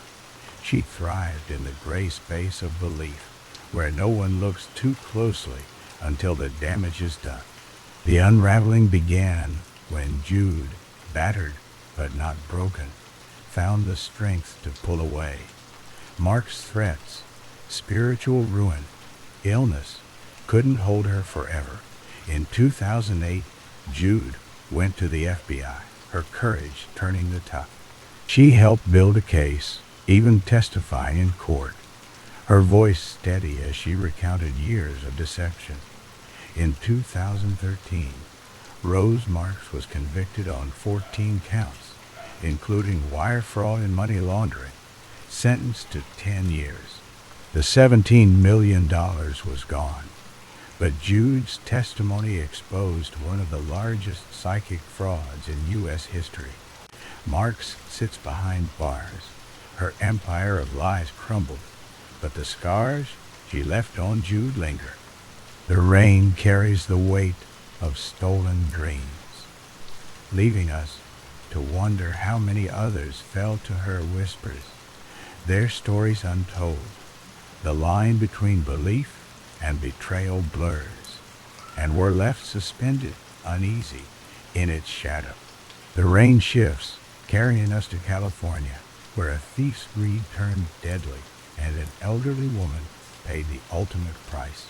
[SPEAKER 1] She thrived in the gray space of belief, where no one looks too closely until the damage is done. The unraveling began when Jude, battered but not broken, found the strength to pull away. Mark's threats, spiritual ruin, illness, couldn't hold her forever. In 2008, Jude went to the FBI, her courage turning the tide. She helped build a case, even testifying in court, her voice steady as she recounted years of deception. In 2013, Rose Marks was convicted on 14 counts, including wire fraud and money laundering, sentenced to 10 years. The $17 million was gone, but Jude's testimony exposed one of the largest psychic frauds in U.S. history. Marks sits behind bars. Her empire of lies crumbled, but the scars she left on Jude linger. The rain carries the weight of stolen dreams, leaving us to wonder how many others fell to her whispers, their stories untold. The line between belief and betrayal blurs, and we're left suspended, uneasy, in its shadow. The rain shifts, carrying us to California, where a thief's greed turned deadly, and an elderly woman paid the ultimate price.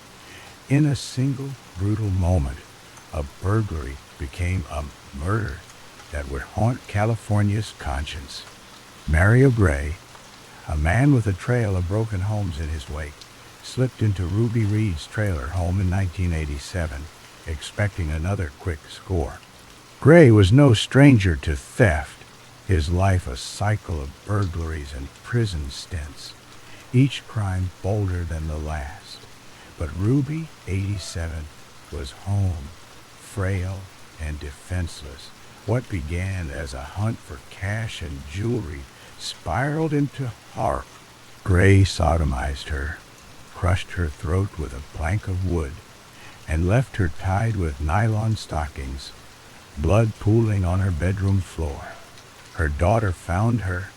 [SPEAKER 1] In a single brutal moment, a burglary became a murder that would haunt California's conscience. Mario Gray, a man with a trail of broken homes in his wake, slipped into Ruby Reed's trailer home in 1987, expecting another quick score. Gray was no stranger to theft, his life a cycle of burglaries and prison stints, each crime bolder than the last. But Ruby, 87, was home, frail and defenseless. What began as a hunt for cash and jewelry spiraled into horror. Gray sodomized her, crushed her throat with a plank of wood, and left her tied with nylon stockings, blood pooling on her bedroom floor. Her daughter found her,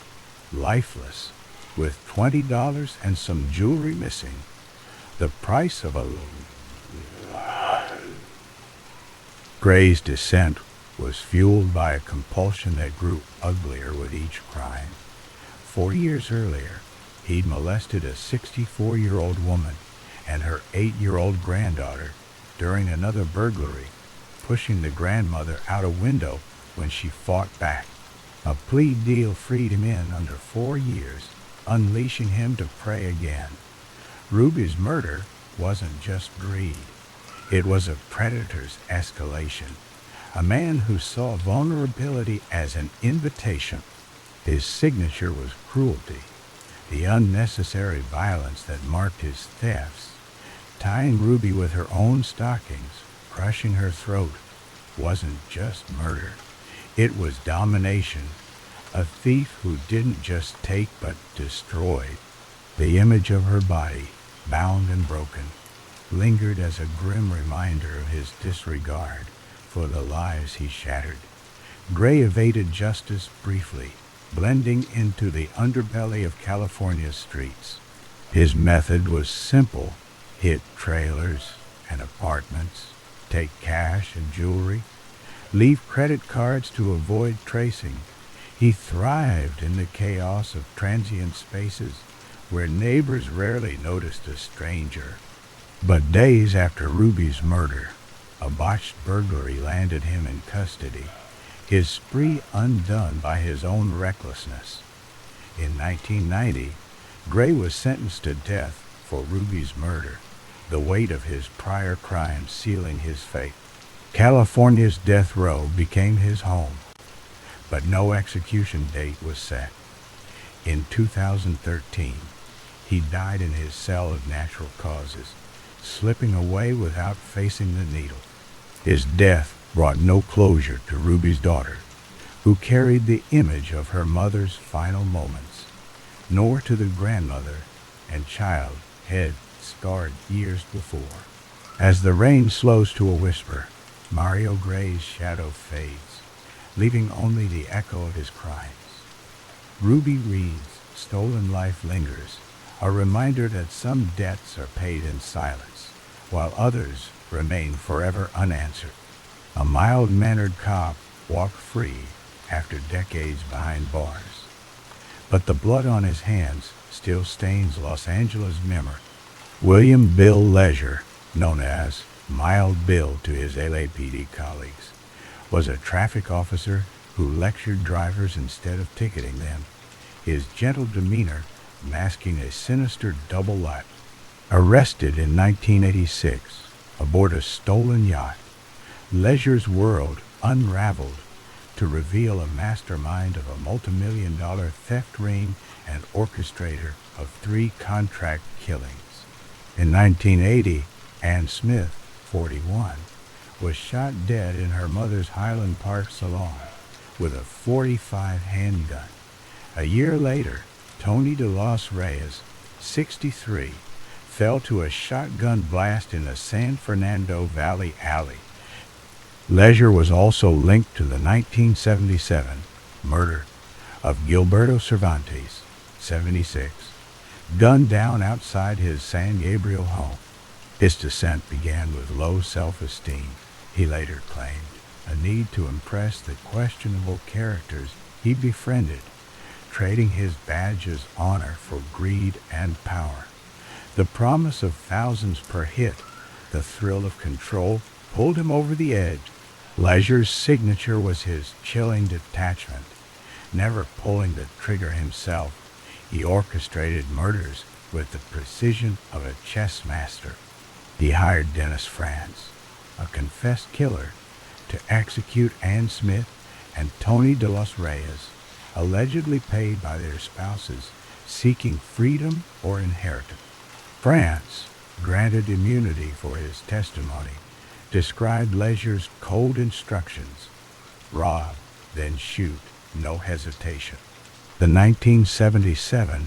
[SPEAKER 1] lifeless, with $20 and some jewelry missing. The price of a... Gray's descent was fueled by a compulsion that grew uglier with each crime. 4 years earlier, he'd molested a 64-year-old woman and her 8-year-old granddaughter during another burglary, pushing the grandmother out a window when she fought back. A plea deal freed him in under 4 years, unleashing him to prey again. Ruby's murder wasn't just greed. It was a predator's escalation, a man who saw vulnerability as an invitation. His signature was cruelty, the unnecessary violence that marked his thefts. Tying Ruby with her own stockings, crushing her throat, wasn't just murder. It was domination, a thief who didn't just take but destroyed. The image of her body, bound and broken, lingered as a grim reminder of his disregard for the lives he shattered. Gray evaded justice briefly, blending into the underbelly of California's streets. His method was simple: hit trailers and apartments, take cash and jewelry, leave credit cards to avoid tracing. He thrived in the chaos of transient spaces where neighbors rarely noticed a stranger. But days after Ruby's murder, a botched burglary landed him in custody, his spree undone by his own recklessness. In 1990, Gray was sentenced to death for Ruby's murder, the weight of his prior crimes sealing his fate. California's death row became his home, but no execution date was set. In 2013, he died in his cell of natural causes, slipping away without facing the needle. His death brought no closure to Ruby's daughter, who carried the image of her mother's final moments, nor to the grandmother and child head scarred years before. As the rain slows to a whisper, Mario Gray's shadow fades, leaving only the echo of his crimes. Ruby Reed's stolen life lingers, a reminder that some debts are paid in silence, while others remain forever unanswered. A mild-mannered cop walked free after decades behind bars, but the blood on his hands still stains Los Angeles' memory. William Bill Leisure, known as Mild Bill to his LAPD colleagues, was a traffic officer who lectured drivers instead of ticketing them, his gentle demeanor masking a sinister double life. Arrested in 1986 aboard a stolen yacht, Leisure's world unraveled to reveal a mastermind of a multimillion-dollar theft ring and orchestrator of 3 contract killings. In 1980, Ann Smith, 41, was shot dead in her mother's Highland Park salon with a .45 handgun. A year later, Tony de los Reyes, 63, fell to a shotgun blast in a San Fernando Valley alley. Leisure was also linked to the 1977 murder of Gilberto Cervantes, 76, gunned down outside his San Gabriel home. His descent began with low self-esteem, he later claimed, a need to impress the questionable characters he befriended, trading his badge as honor for greed and power. The promise of thousands per hit, the thrill of control, pulled him over the edge. Leisure's signature was his chilling detachment. Never pulling the trigger himself, he orchestrated murders with the precision of a chess master. He hired Dennis Franz, a confessed killer, to execute Ann Smith and Tony de los Reyes, allegedly paid by their spouses seeking freedom or inheritance. Franz, granted immunity for his testimony, described Leisure's cold instructions: rob, then shoot, no hesitation. The 1977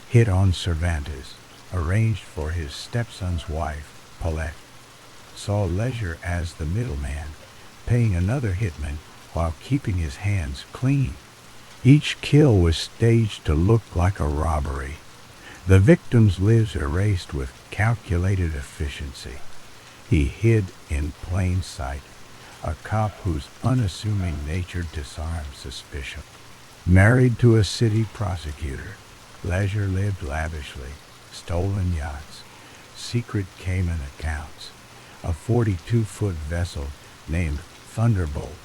[SPEAKER 1] hit on Cervantes, arranged for his stepson's wife, Paulette, saw Leisure as the middleman, paying another hitman while keeping his hands clean. Each kill was staged to look like a robbery. The victim's lives erased with calculated efficiency. He hid in plain sight, a cop whose unassuming nature disarmed suspicion. Married to a city prosecutor, Leisure lived lavishly, stolen yachts, secret Cayman accounts, a 42-foot vessel named Thunderbolt.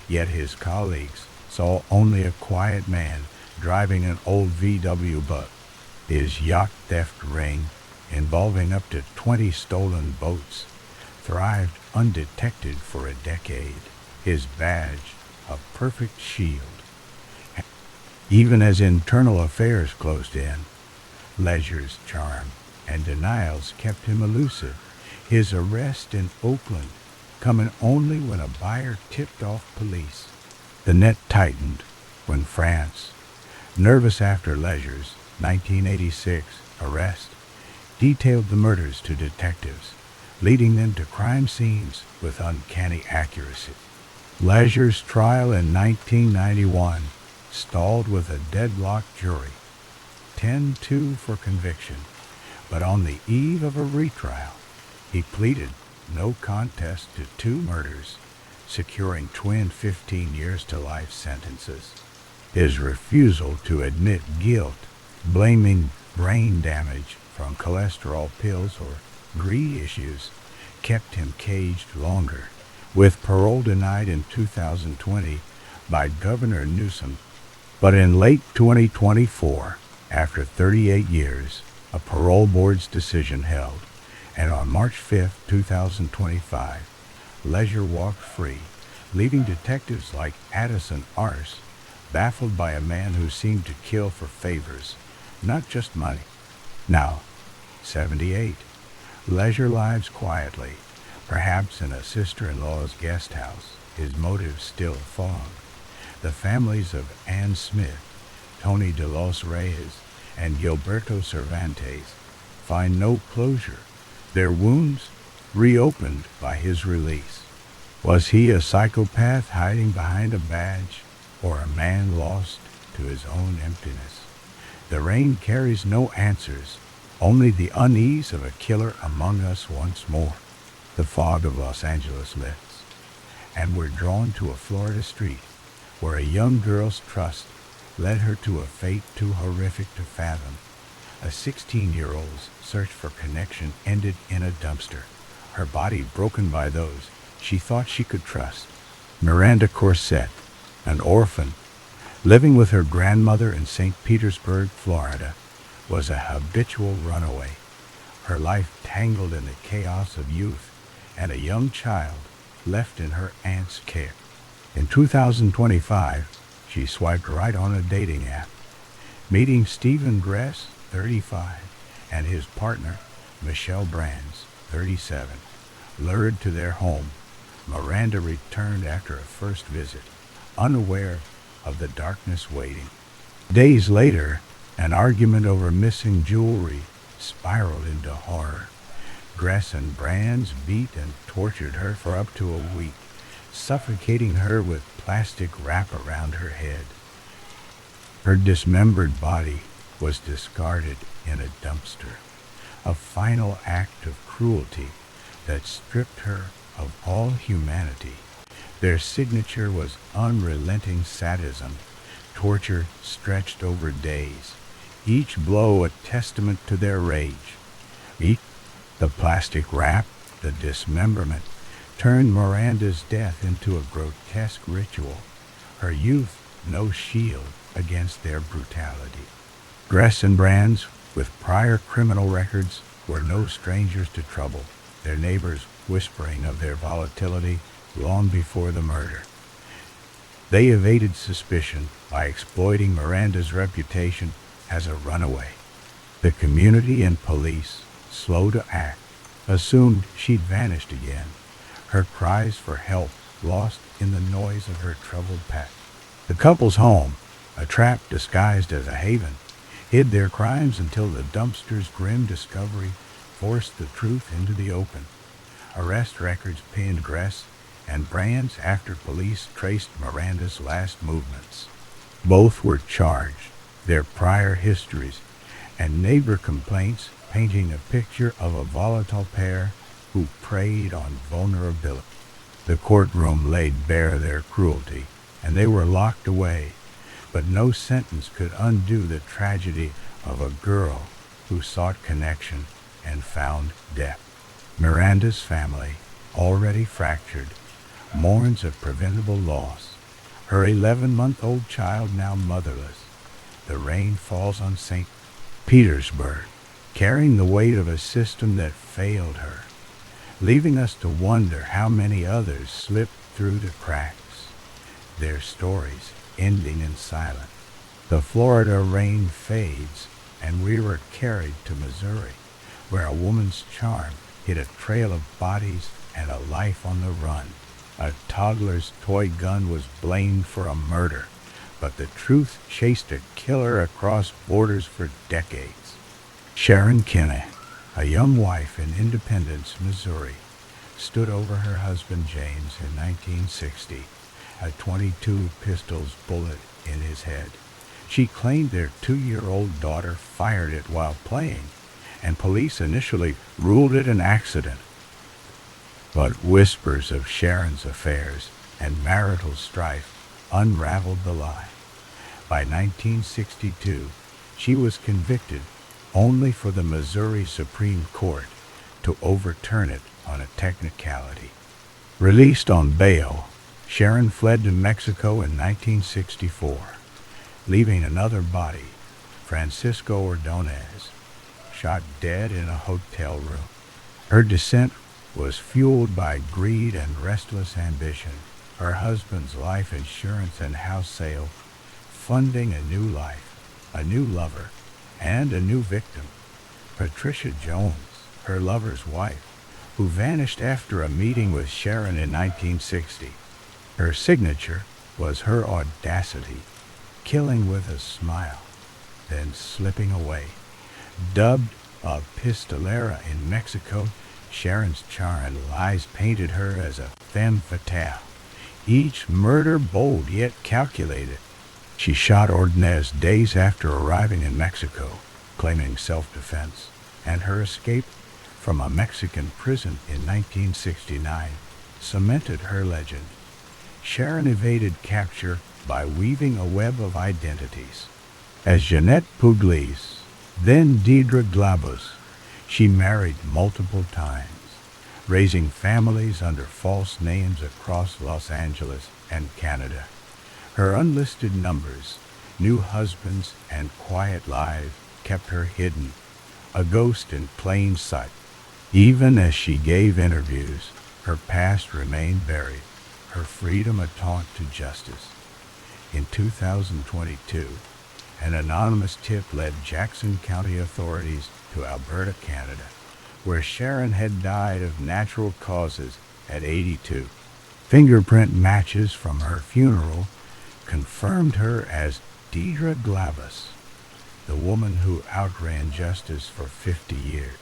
[SPEAKER 1] Yet his colleagues saw only a quiet man driving an old VW Bug. His yacht theft ring, involving up to 20 stolen boats, thrived undetected for a decade, his badge a perfect shield. Even as internal affairs closed in, Leisure's charm and denials kept him elusive, his arrest in Oakland coming only when a buyer tipped off police. The net tightened when France, nervous after Leisure's 1986 arrest, detailed the murders to detectives, leading them to crime scenes with uncanny accuracy. Leisure's trial in 1991 stalled with a deadlocked jury, 10-2 for conviction, but on the eve of a retrial, he pleaded no contest to 2 murders, securing twin 15 years to life sentences. His refusal to admit guilt, blaming brain damage from cholesterol pills or greed issues, kept him caged longer, with parole denied in 2020 by Governor Newsom. But in late 2024, after 38 years, a parole board's decision held, and on March 5, 2025, Leisure walked free, leaving detectives like Addison Arce baffled by a man who seemed to kill for favors, not just money. Now, 78, Leisure lives quietly, perhaps in a sister-in-law's guest house, his motives still a fog. The families of Ann Smith, Tony de los Reyes, and Gilberto Cervantes find no closure, their wounds reopened by his release. Was he a psychopath hiding behind a badge, or a man lost to his own emptiness? The rain carries no answers, only the unease of a killer among us once more. The fog of Los Angeles lifts, and we're drawn to a Florida street where a young girl's trust led her to a fate too horrific to fathom. A 16-year-old's search for connection ended in a dumpster, her body broken by those she thought she could trust. Miranda Corset, an orphan, living with her grandmother in St. Petersburg, Florida, was a habitual runaway, her life tangled in the chaos of youth and a young child left in her aunt's care. In 2025, she swiped right on a dating app, meeting Stephen Gress, 35, and his partner, Michelle Brands, 37. Lured to their home, Miranda returned after a first visit, unaware of the darkness waiting. Days later, an argument over missing jewelry spiraled into horror. Gress and Brands beat and tortured her for up to a week, suffocating her with plastic wrap around her head. Her dismembered body was discarded in a dumpster, a final act of cruelty that stripped her of all humanity. Their signature was unrelenting sadism, torture stretched over days, each blow a testament to their rage. The plastic wrap, the dismemberment, turned Miranda's death into a grotesque ritual, her youth no shield against their brutality. Gress and Brands, with prior criminal records, were no strangers to trouble, their neighbors whispering of their volatility long before the murder. They evaded suspicion by exploiting Miranda's reputation as a runaway. The community and police, slow to act, assumed she'd vanished again, her cries for help lost in the noise of her troubled past. The couple's home, a trap disguised as a haven, hid their crimes until the dumpster's grim discovery forced the truth into the open. Arrest records pinned Gress and Brands after police traced Miranda's last movements. Both were charged, their prior histories and neighbor complaints painting a picture of a volatile pair who preyed on vulnerability. The courtroom laid bare their cruelty, and they were locked away, but no sentence could undo the tragedy of a girl who sought connection and found death. Miranda's family, already fractured, mourns a preventable loss. Her 11-month-old child now motherless. The rain falls on St. Petersburg, carrying the weight of a system that failed her, leaving us to wonder how many others slipped through the cracks, their stories ending in silence. The Florida rain fades, and we were carried to Missouri, where a woman's charm hid a trail of bodies and a life on the run. A toddler's toy gun was blamed for a murder, but the truth chased a killer across borders for decades. Sharon Kinney, a young wife in Independence, Missouri, stood over her husband James in 1960, a .22 pistol's bullet in his head. She claimed their 2-year-old daughter fired it while playing, and police initially ruled it an accident. But whispers of Sharon's affairs and marital strife unraveled the lie. By 1962, she was convicted only for the Missouri Supreme Court to overturn it on a technicality. Released on bail, Sharon fled to Mexico in 1964, leaving another body, Francisco Ordonez, shot dead in a hotel room. Her descent was fueled by greed and restless ambition, her husband's life insurance and house sale, funding a new life, a new lover, and a new victim, Patricia Jones, her lover's wife, who vanished after a meeting with Sharon in 1960. Her signature was her audacity, killing with a smile, then slipping away. Dubbed a pistolera in Mexico, Sharon's charm and lies painted her as a femme fatale, each murder bold yet calculated. She shot Ordonez days after arriving in Mexico, claiming self-defense, and her escape from a Mexican prison in 1969 cemented her legend. Sharon evaded capture by weaving a web of identities. As Jeanette Pugliese, then Deidre Glabus, she married multiple times, raising families under false names across Los Angeles and Canada. Her unlisted numbers, new husbands, and quiet lives kept her hidden, a ghost in plain sight. Even as she gave interviews, Her past remained buried, her freedom a taunt to justice. In 2022, an anonymous tip led Jackson County authorities to Alberta, Canada, where Sharon had died of natural causes at 82. Fingerprint matches from her funeral confirmed her as Deidre Glavis, the woman who outran justice for 50 years.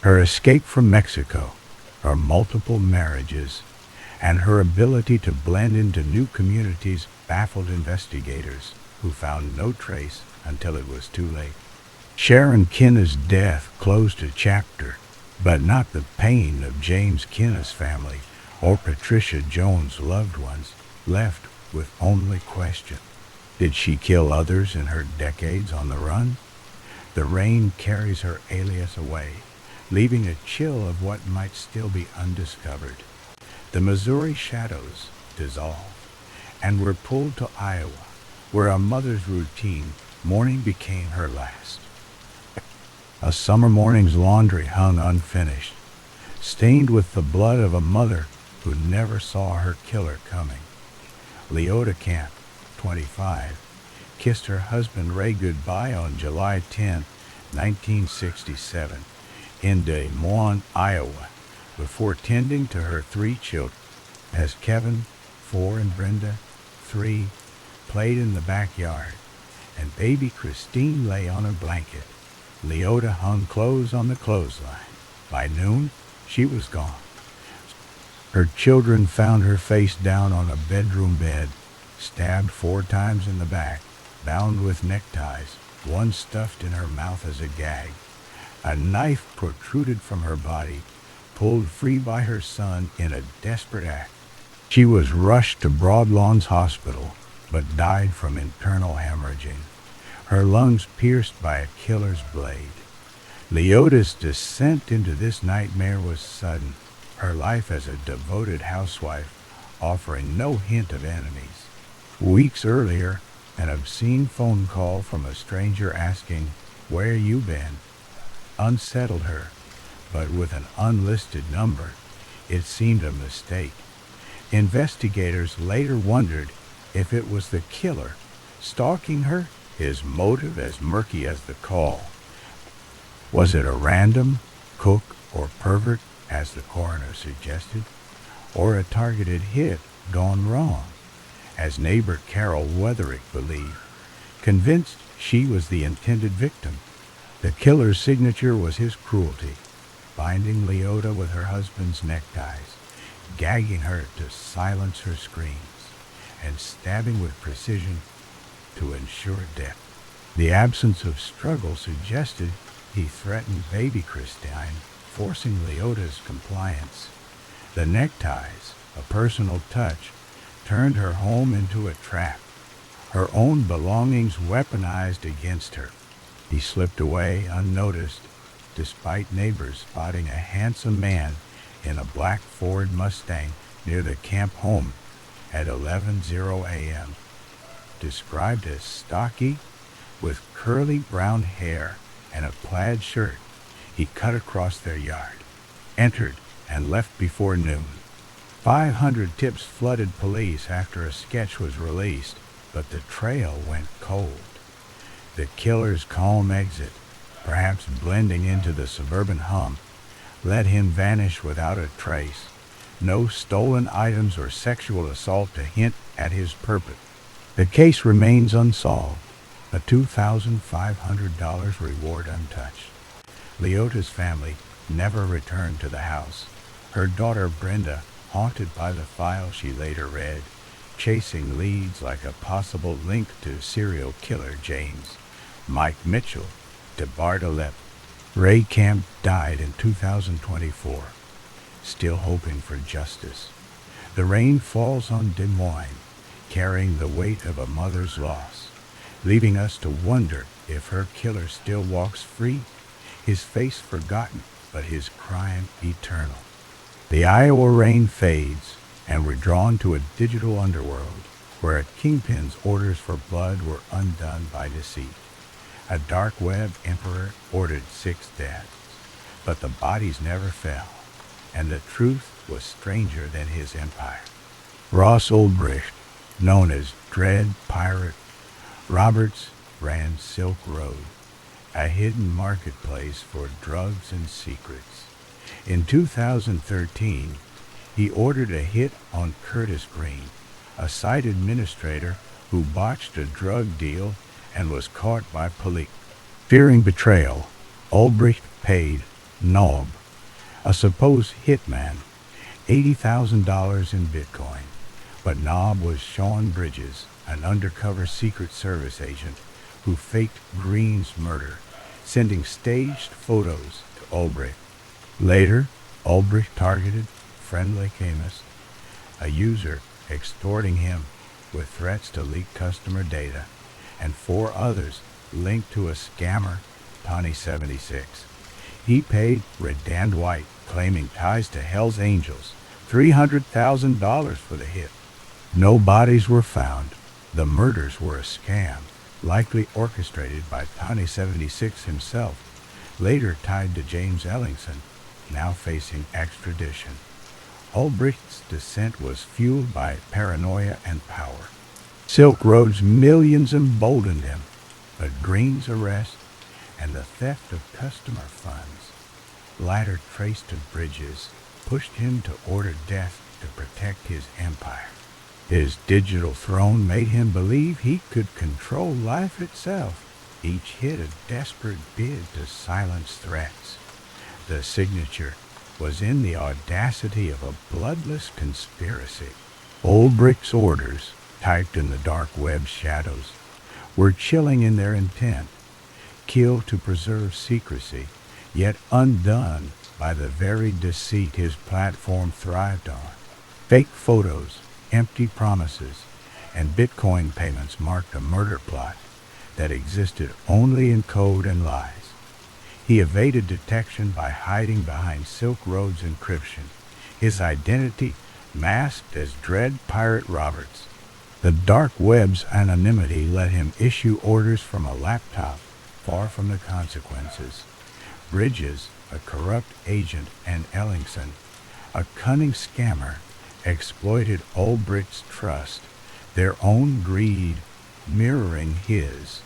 [SPEAKER 1] Her escape from Mexico, her multiple marriages, and her ability to blend into new communities baffled investigators who found no trace until it was too late. Sharon Kinna's death closed a chapter, but not the pain of James Kinna's family or Patricia Jones' loved ones, left with only question. Did she kill others in her decades on the run? The rain carries her alias away, leaving a chill of what might still be undiscovered. The Missouri shadows dissolved and were pulled to Iowa, where a mother's routine morning became her last. A summer morning's laundry hung unfinished, stained with the blood of a mother who never saw her killer coming. Leota Camp, 25, kissed her husband Ray goodbye on July 10, 1967, in Des Moines, Iowa, before tending to her 3 children. As Kevin, 4, and Brenda, 3, played in the backyard, and baby Christine lay on a blanket, Leota hung clothes on the clothesline. By noon, she was gone. Her children found her face down on a bedroom bed, stabbed 4 times in the back, bound with neckties, one stuffed in her mouth as a gag. A knife protruded from her body, pulled free by her son in a desperate act. She was rushed to Broadlawns Hospital, but died from internal hemorrhaging, her lungs pierced by a killer's blade. Leota's descent into this nightmare was sudden, her life as a devoted housewife offering no hint of enemies. Weeks earlier, an obscene phone call from a stranger asking, "Where you been?" unsettled her, but with an unlisted number, it seemed a mistake. Investigators later wondered if it was the killer stalking her, his motive as murky as the call. Was it a random cook or pervert, as the coroner suggested, or a targeted hit gone wrong, as neighbor Carol Wetherick believed, convinced she was the intended victim? The killer's signature was his cruelty, binding Leota with her husband's neckties, gagging her to silence her screams, and stabbing with precision to ensure death. The absence of struggle suggested he threatened baby Christine, forcing Leota's compliance. The neckties, a personal touch, turned her home into a trap, her own belongings weaponized against her. He slipped away unnoticed, despite neighbors spotting a handsome man in a black Ford Mustang near the camp home at 11:00 a.m. Described as stocky, with curly brown hair and a plaid shirt, he cut across their yard, entered, and left before noon. 500 tips flooded police after a sketch was released, but the trail went cold. The killer's calm exit, perhaps blending into the suburban hum, let him vanish without a trace. No stolen items or sexual assault to hint at his purpose. The case remains unsolved, a $2,500 reward untouched. Leota's family never returned to the house, her daughter Brenda haunted by the file she later read, chasing leads like a possible link to serial killer James Mike Mitchell de Bartolette. Ray Camp died in 2024, still hoping for justice. The rain falls on Des Moines, carrying the weight of a mother's loss, leaving us to wonder if her killer still walks free, his face forgotten, but his crime eternal. The Iowa rain fades, and we're drawn to a digital underworld where a kingpin's orders for blood were undone by deceit. A dark web emperor ordered 6 deaths, but the bodies never fell, and the truth was stranger than his empire. Ross Ulbricht, known as Dread Pirate Roberts, ran Silk Road, a hidden marketplace for drugs and secrets. In 2013, he ordered a hit on Curtis Green, a site administrator who botched a drug deal and was caught by police. Fearing betrayal, Ulbricht paid Nob, a supposed hitman, $80,000 in Bitcoin. But Nob was Sean Bridges, an undercover Secret Service agent who faked Green's murder, sending staged photos to Ulbricht. Later, Ulbricht targeted Friendly Chemist, a user extorting him with threats to leak customer data, and 4 others linked to a scammer, Tawny76. He paid Redand White, claiming ties to Hell's Angels, $300,000 for the hit. No bodies were found. The murders were a scam, likely orchestrated by Tawny76 himself, later tied to James Ellingson, now facing extradition. Ulbricht's descent was fueled by paranoia and power. Silk Road's millions emboldened him, but Green's arrest and the theft of customer funds, latter traced to Bridges, pushed him to order death to protect his empire. His digital throne made him believe he could control life itself. Each hit a desperate bid to silence threats. The signature was in the audacity of a bloodless conspiracy. Ulbricht's orders, typed in the dark web shadows, were chilling in their intent. Kill to preserve secrecy, yet undone by the very deceit his platform thrived on. Fake photos, empty promises, and Bitcoin payments marked a murder plot that existed only in code and lies. He evaded detection by hiding behind Silk Road's encryption, his identity masked as Dread Pirate Roberts. The dark web's anonymity let him issue orders from a laptop, far from the consequences. Bridges, a corrupt agent, and Ellingson, a cunning scammer, exploited Ulbricht's trust, their own greed mirroring his.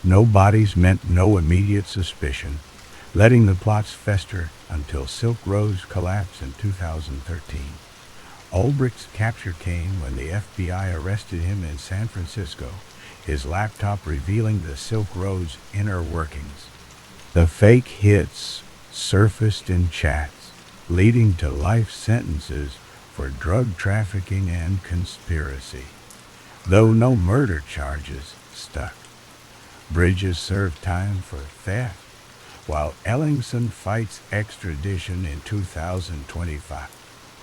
[SPEAKER 1] No bodies meant no immediate suspicion, letting the plots fester until Silk Road's collapse in 2013. Ulbricht's capture came when the FBI arrested him in San Francisco, his laptop revealing the Silk Road's inner workings. The fake hits surfaced in chats, leading to life sentences for drug trafficking and conspiracy, though no murder charges stuck. Bridges served time for theft, while Ellingson fights extradition in 2025.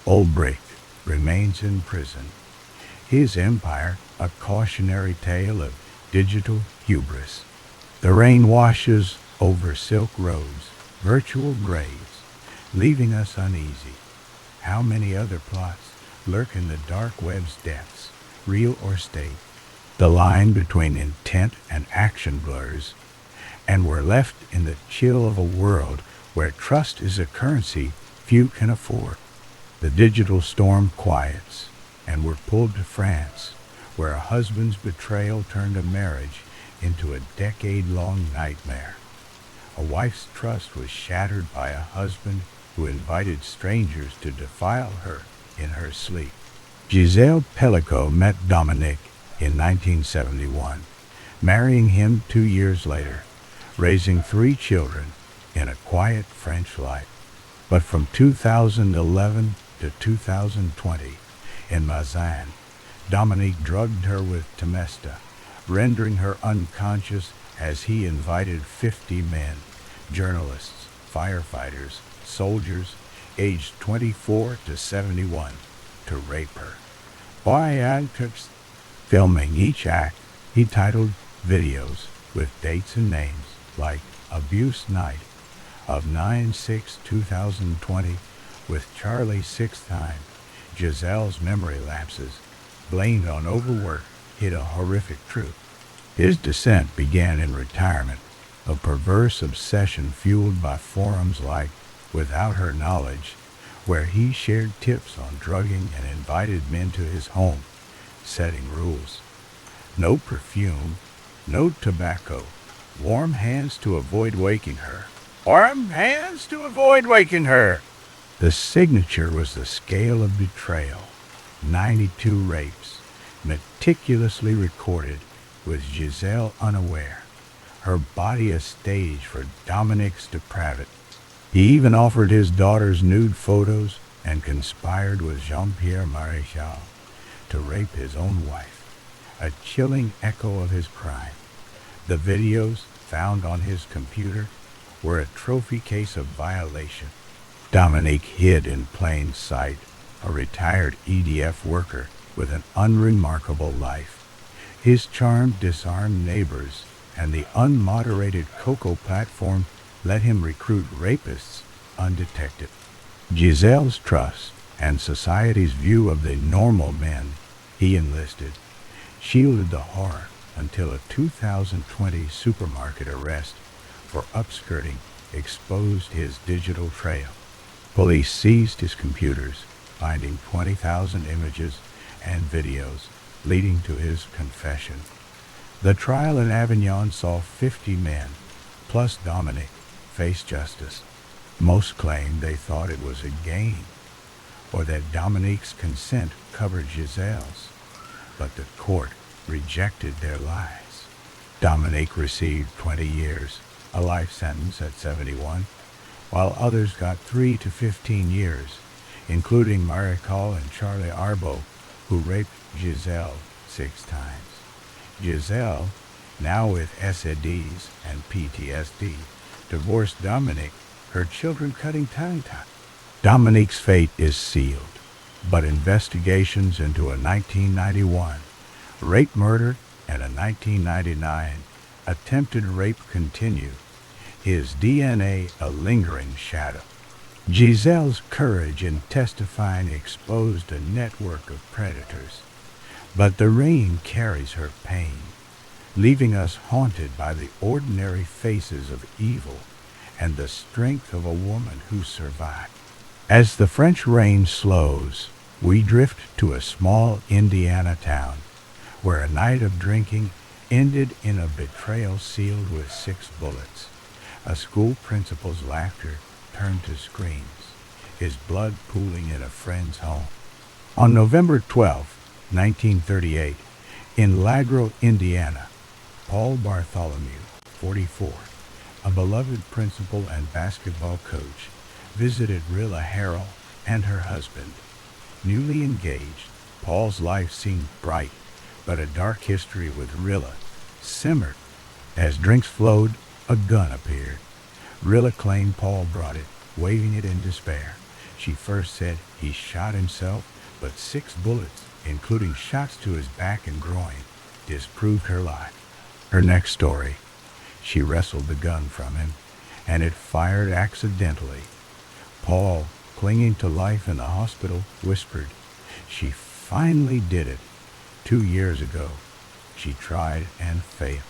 [SPEAKER 1] Ulbricht remains in prison, his empire a cautionary tale of digital hubris. The rain washes over Silk Road's virtual graves, leaving us uneasy. How many other plots lurk in the dark web's depths, real or state? The line between intent and action blurs, and we're left in the chill of a world where trust is a currency few can afford. The digital storm quiets, and we're pulled to France, where a husband's betrayal turned a marriage into a decade-long nightmare. A wife's trust was shattered by a husband who invited strangers to defile her in her sleep. Giselle Pellico met Dominique in 1971, marrying him 2 years later, raising 3 children in a quiet French life. But from 2011 to 2020, in Mazan, Dominique drugged her with Temesta, rendering her unconscious as he invited 50 men, journalists, firefighters, soldiers, aged 24 to 71, to rape her. Filming each act, he titled videos with dates and names like Abuse Night of 9/6/2020 with Charlie 6th time. Giselle's memory lapses, blamed on overwork, hid a horrific truth. His descent began in retirement, a perverse obsession fueled by forums like Without Her Knowledge, where he shared tips on drugging and invited men to his home, setting rules. No perfume, no tobacco, warm hands to avoid waking her. Warm hands to avoid waking her. The signature was the scale of betrayal. 92 rapes, meticulously recorded, with Giselle unaware, her body a stage for Dominique's depravity. He even offered his daughter's nude photos and conspired with Jean-Pierre Maréchal to rape his own wife, a chilling echo of his crime. The videos found on his computer were a trophy case of violation. Dominique hid in plain sight, a retired EDF worker with an unremarkable life. His charm disarmed neighbors, and the unmoderated Coco platform let him recruit rapists undetected. Giselle's trust and society's view of the normal men he enlisted shielded the horror until a 2020 supermarket arrest for upskirting exposed his digital trail. Police seized his computers, finding 20,000 images and videos, leading to his confession. The trial in Avignon saw 50 men, plus Dominique, face justice. Most claimed they thought it was a game, or that Dominique's consent covered Giselle's, but the court rejected their lies. Dominique received 20 years, a life sentence at 71, while others got 3 to 15 years, including Maréchal and Charlie Arbo, who raped Giselle 6 times. Giselle, now with SEDs and PTSD, divorced Dominique, her children cutting tongue. Dominique's fate is sealed, but investigations into a 1991 rape murder and a 1999 attempted rape continue, his DNA a lingering shadow. Giselle's courage in testifying exposed a network of predators, but the rain carries her pain, leaving us haunted by the ordinary faces of evil and the strength of a woman who survived. As the French rain slows, we drift to a small Indiana town, where a night of drinking ended in a betrayal sealed with 6 bullets. A school principal's laughter turned to screams, his blood pooling in a friend's home. On November 12, 1938, in Lagro, Indiana, Paul Bartholomew, 44, a beloved principal and basketball coach, visited Rilla Harrell and her husband. Newly engaged, Paul's life seemed bright, but a dark history with Rilla simmered. As drinks flowed, a gun appeared. Rilla claimed Paul brought it, waving it in despair. She first said he shot himself, but 6 bullets, including shots to his back and groin, disproved her lie. Her next story, she wrestled the gun from him, and it fired accidentally. Paul, clinging to life in the hospital, whispered, "She finally did it. 2 years ago, she tried and failed."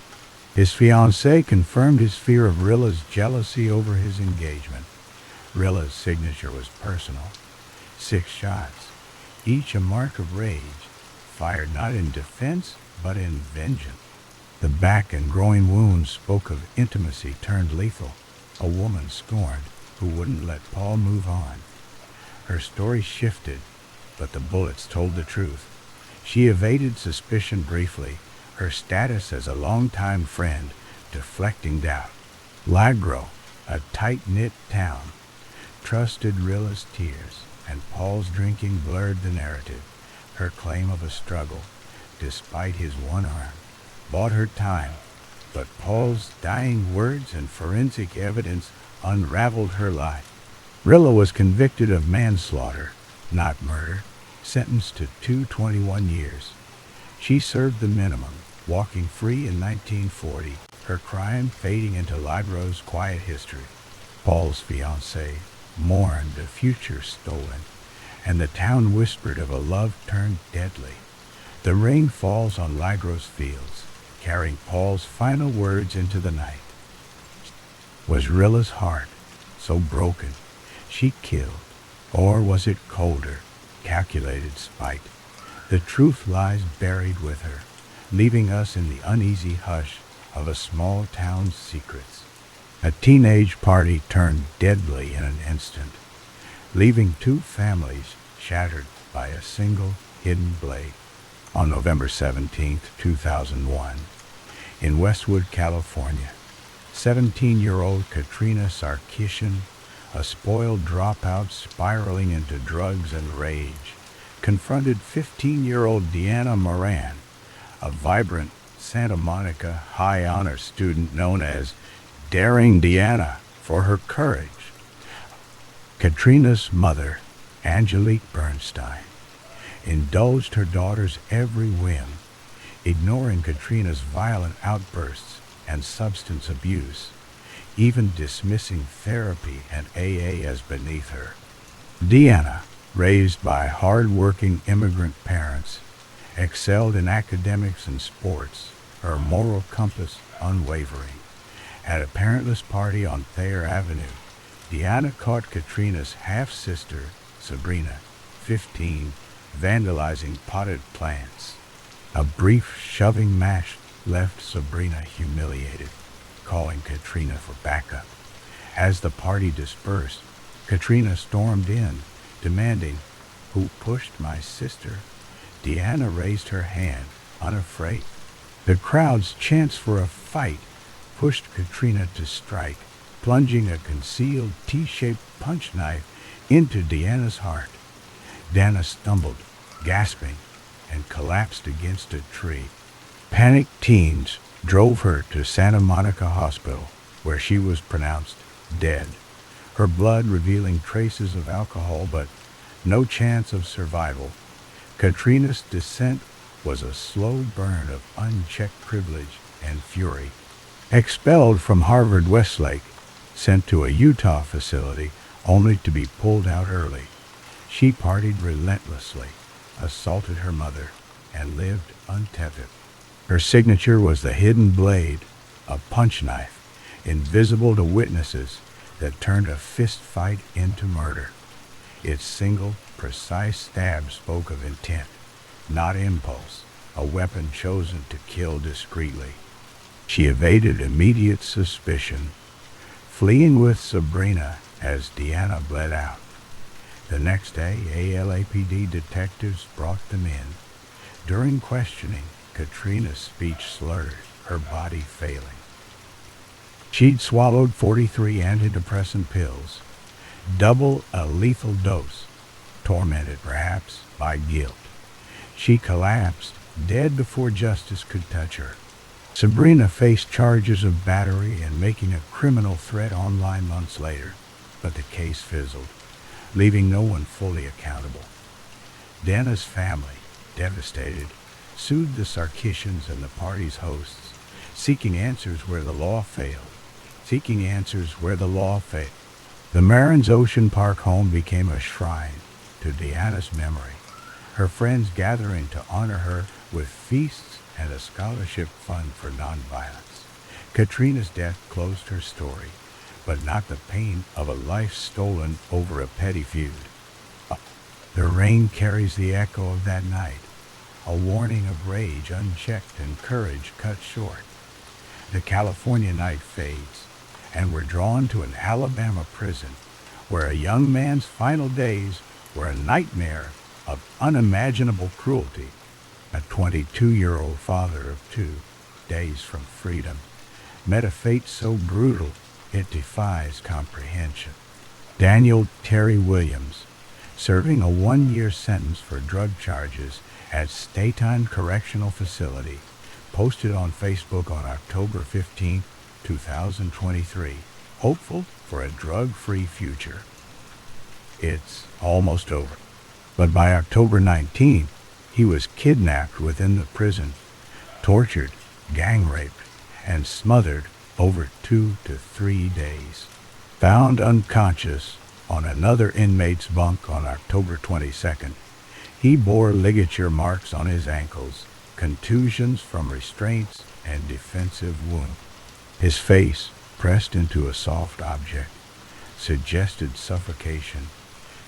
[SPEAKER 1] His fiancée confirmed his fear of Rilla's jealousy over his engagement. Rilla's signature was personal. 6 shots, each a mark of rage, fired not in defense, but in vengeance. The back and groin wounds spoke of intimacy turned lethal, a woman scorned who wouldn't let Paul move on. Her story shifted, but the bullets told the truth. She evaded suspicion briefly, her status as a longtime friend deflecting doubt. Lagro, a tight-knit town, trusted Rilla's tears, and Paul's drinking blurred the narrative. Her claim of a struggle, despite his one arm, bought her time, but Paul's dying words and forensic evidence unraveled her lie. Rilla was convicted of manslaughter, not murder, sentenced to 221 years. She served the minimum, walking free in 1940, her crime fading into Lagro's quiet history. Paul's fiancée mourned a future stolen, and the town whispered of a love turned deadly. The rain falls on Lagro's fields, carrying Paul's final words into the night. Was Rilla's heart so broken she killed, Or was it colder, calculated spite? The truth lies buried with her, leaving us in the uneasy hush of a small town's secrets. A teenage party turned deadly in an instant, leaving two families shattered by a single hidden blade. On November 17, 2001, in Westwood, California, 17-year-old Katrina Sarkisian, a spoiled dropout spiraling into drugs and rage, confronted 15-year-old Deanna Moran, a vibrant Santa Monica High Honor student known as Daring Deanna for her courage. Katrina's mother, Angelique Bernstein, indulged her daughter's every whim, ignoring Katrina's violent outbursts and substance abuse, even dismissing therapy and AA as beneath her. Deanna, raised by hard-working immigrant parents, excelled in academics and sports, her moral compass unwavering. At a parentless party on Thayer Avenue, Deanna caught Katrina's half-sister, Sabrina, 15, vandalizing potted plants. A brief shoving match left Sabrina humiliated, calling Katrina for backup. As the party dispersed, Katrina stormed in, demanding, "Who pushed my sister?" Deanna raised her hand, unafraid. The crowd's chants for a fight pushed Katrina to strike, plunging a concealed T-shaped punch knife into Deanna's heart. Deanna stumbled, gasping, and collapsed against a tree. Panicked teens drove her to Santa Monica Hospital, where she was pronounced dead, her blood revealing traces of alcohol but no chance of survival. Katrina's descent was a slow burn of unchecked privilege and fury. Expelled from Harvard Westlake, sent to a Utah facility only to be pulled out early, she partied relentlessly, assaulted her mother, and lived untethered. Her signature was the hidden blade, a punch knife, invisible to witnesses, that turned a fist fight into murder. Its single, precise stab spoke of intent, not impulse, a weapon chosen to kill discreetly. She evaded immediate suspicion, fleeing with Sabrina as Deanna bled out. The next day, ALAPD detectives brought them in. During questioning, Katrina's speech slurred, her body failing. She'd swallowed 43 antidepressant pills, double a lethal dose, tormented perhaps by guilt. She collapsed, dead before justice could touch her. Sabrina faced charges of battery and making a criminal threat online months later, but the case fizzled, leaving no one fully accountable. Deanna's family, devastated, sued the Sarkisians and the party's hosts, seeking answers where the law failed. The Marin's Ocean Park home became a shrine to Deanna's memory, her friends gathering to honor her with feasts and a scholarship fund for nonviolence. Katrina's death closed her story, but not the pain of a life stolen over a petty feud. The rain carries the echo of that night, a warning of rage unchecked and courage cut short. The California night fades, and we're drawn to an Alabama prison where a young man's final days were a nightmare of unimaginable cruelty. A 22-year-old father of two, days from freedom, met a fate so brutal it defies comprehension. Daniel Terry Williams, serving a 1-year sentence for drug charges at Statine Correctional Facility, posted on Facebook on October 15, 2023, hopeful for a drug-free future. It's almost over. But by October 19, he was kidnapped within the prison, tortured, gang-raped, and smothered over 2 to 3 days. Found unconscious on another inmate's bunk on October 22nd, he bore ligature marks on his ankles, contusions from restraints, and defensive wounds. His face, pressed into a soft object, suggested suffocation,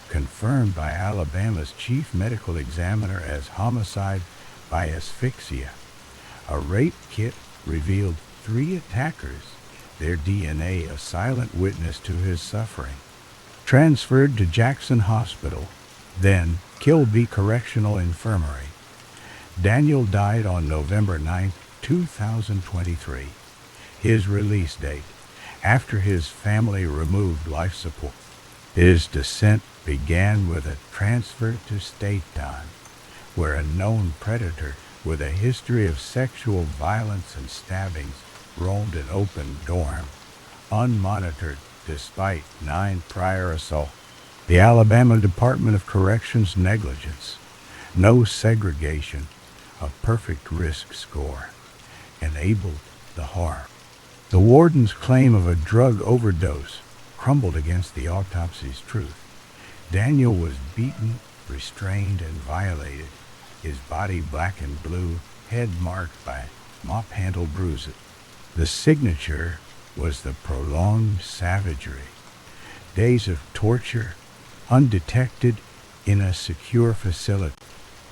[SPEAKER 1] confirmed by Alabama's chief medical examiner as homicide by asphyxia. A rape kit revealed 3 attackers, their DNA a silent witness to his suffering. Transferred to Jackson Hospital, then Kilby Correctional Infirmary. Daniel died on November 9, 2023. His release date, after his family removed life support. His descent began with a transfer to state time, where a known predator with a history of sexual violence and stabbings roamed an open dorm, unmonitored despite 9 prior assaults. The Alabama Department of Corrections negligence, no segregation, a perfect risk score, enabled the harm. The warden's claim of a drug overdose crumbled against the autopsy's truth. Daniel was beaten, restrained, and violated, his body black and blue, head marked by mop-handle bruises. The signature was the prolonged savagery. Days of torture, undetected in a secure facility.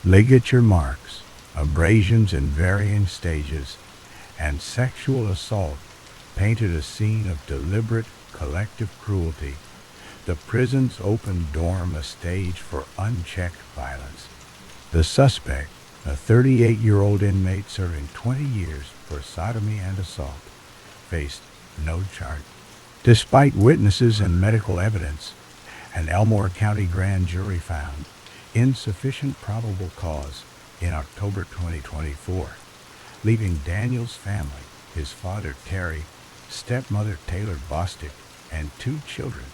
[SPEAKER 1] Ligature marks, abrasions in varying stages, and sexual assault painted a scene of deliberate collective cruelty. The prison's open dorm a stage for unchecked violence. The suspect, a 38-year-old inmate serving 20 years for sodomy and assault, faced no charge. Despite witnesses and medical evidence, an Elmore County grand jury found insufficient probable cause in October 2024, leaving Daniel's family, his father Terry, stepmother Taylor Bostic, and 2 children,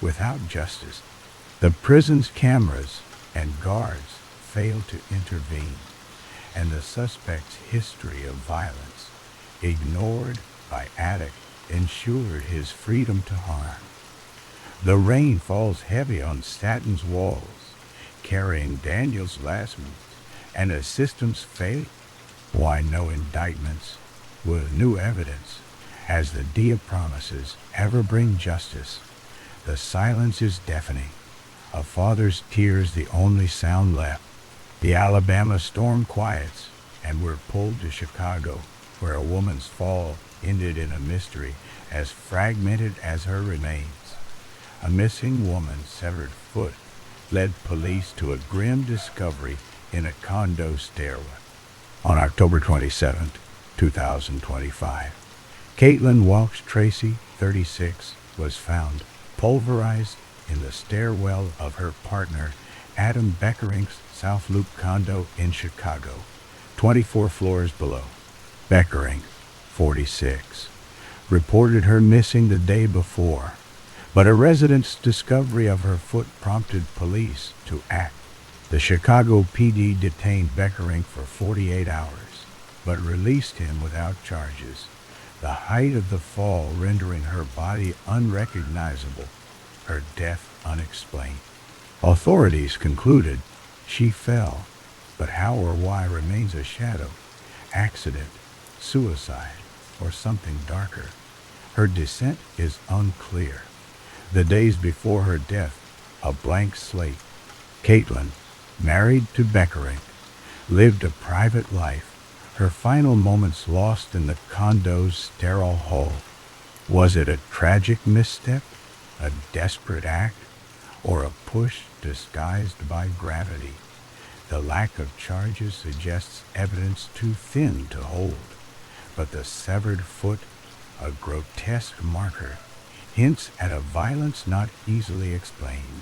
[SPEAKER 1] without justice. The prison's cameras and guards failed to intervene, and the suspect's history of violence, ignored by addict, ensured his freedom to harm. The rain falls heavy on Stanton's walls, carrying Daniel's last moments, and as systems fail, why no indictments with new evidence, as the Dia promises ever bring justice. The silence is deafening, a father's tears the only sound left. The Alabama storm quiets, and we're pulled to Chicago, where a woman's fall ended in a mystery as fragmented as her remains. A missing woman's severed foot led police to a grim discovery in a condo stairwell. On October 27, 2025, Caitlin Walsh Tracy, 36, was found pulverized in the stairwell of her partner Adam Beckering's South Loop condo in Chicago, 24 floors below. Beckering, 46, reported her missing the day before, but a resident's discovery of her foot prompted police to act. The Chicago PD detained Beckering for 48 hours, but released him without charges, the height of the fall rendering her body unrecognizable, her death unexplained. Authorities concluded she fell, but how or why remains a shadow. Accident, suicide, or something darker. Her descent is unclear. The days before her death, a blank slate. Caitlin, married to Beckering, lived a private life, her final moments lost in the condo's sterile hall. Was it a tragic misstep, a desperate act, or a push disguised by gravity? The lack of charges suggests evidence too thin to hold, but the severed foot, a grotesque marker, hints at a violence not easily explained.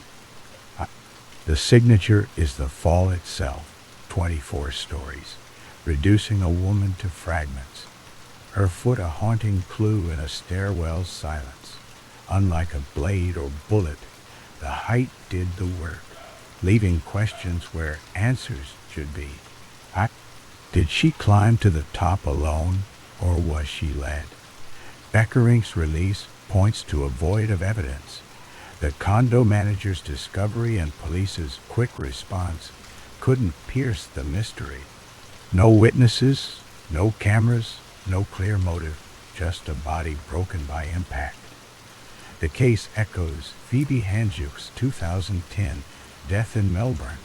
[SPEAKER 1] The signature is the fall itself, 24 stories, reducing a woman to fragments. Her foot a haunting clue in a stairwell's silence. Unlike a blade or bullet, the height did the work, leaving questions where answers should be. Did she climb to the top alone, or was she led? Beckering's release points to a void of evidence. The condo manager's discovery and police's quick response couldn't pierce the mystery. No witnesses, no cameras, no clear motive, just a body broken by impact. The case echoes Phoebe Hanju's 2010 death in Melbourne,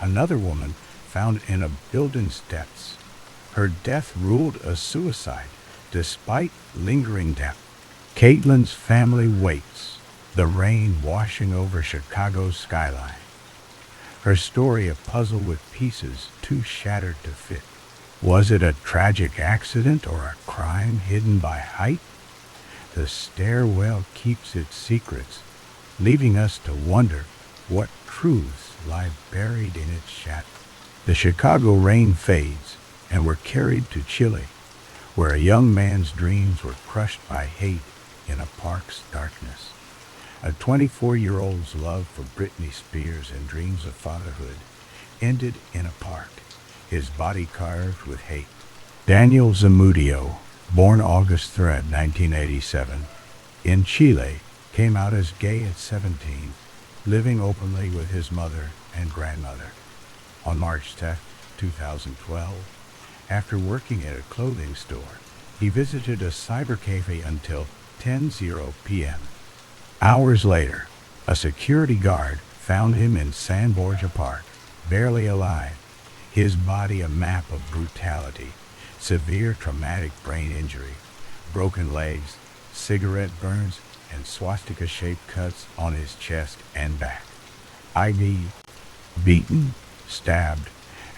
[SPEAKER 1] another woman found in a building steps. Her death ruled a suicide despite lingering doubt. Caitlin's family waits, the rain washing over Chicago's skyline. Her story a puzzle with pieces too shattered to fit. Was it a tragic accident or a crime hidden by height? The stairwell keeps its secrets, leaving us to wonder what truths lie buried in its shadow. The Chicago rain fades, and we're carried to Chile, where a young man's dreams were crushed by hate in a park's darkness. A 24-year-old's love for Britney Spears and dreams of fatherhood ended in a park, his body carved with hate. Daniel Zamudio, born August 3, 1987, in Chile, came out as gay at 17, living openly with his mother and grandmother. On March 10, 2012, after working at a clothing store, he visited a cybercafe until 10:00 p.m. Hours later, a security guard found him in San Borja Park, barely alive, his body a map of brutality, severe traumatic brain injury, broken legs, cigarette burns, and swastika-shaped cuts on his chest and back. IV, beaten, stabbed,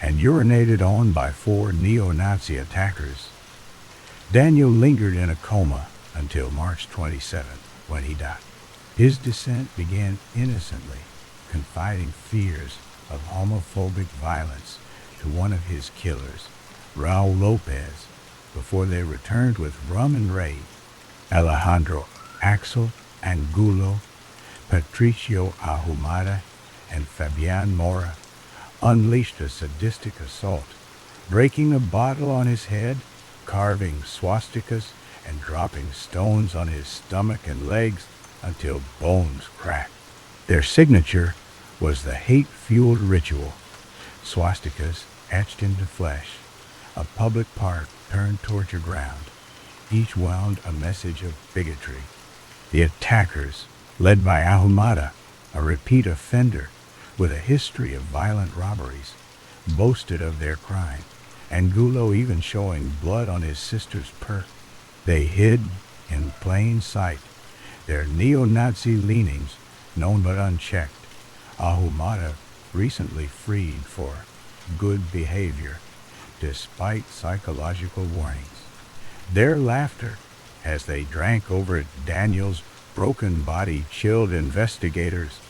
[SPEAKER 1] and urinated on by 4 neo-Nazi attackers. Daniel lingered in a coma until March 27th, when he died. His descent began innocently, confiding fears of homophobic violence to one of his killers, Raul Lopez, before they returned with rum and rage. Alejandro Axel Angulo, Patricio Ahumada, and Fabian Mora unleashed a sadistic assault, breaking a bottle on his head, carving swastikas, and dropping stones on his stomach and legs until bones cracked. Their signature was the hate-fueled ritual, swastikas etched into flesh, a public park turned torture ground, each wound a message of bigotry. The attackers, led by Ahumada, a repeat offender with a history of violent robberies, boasted of their crime, Angulo even showing blood on his sister's purse. They hid in plain sight their neo-Nazi leanings, known but unchecked. Ahumada recently freed for good behavior, despite psychological warnings. Their laughter, as they drank over Daniel's broken body, chilled investigators.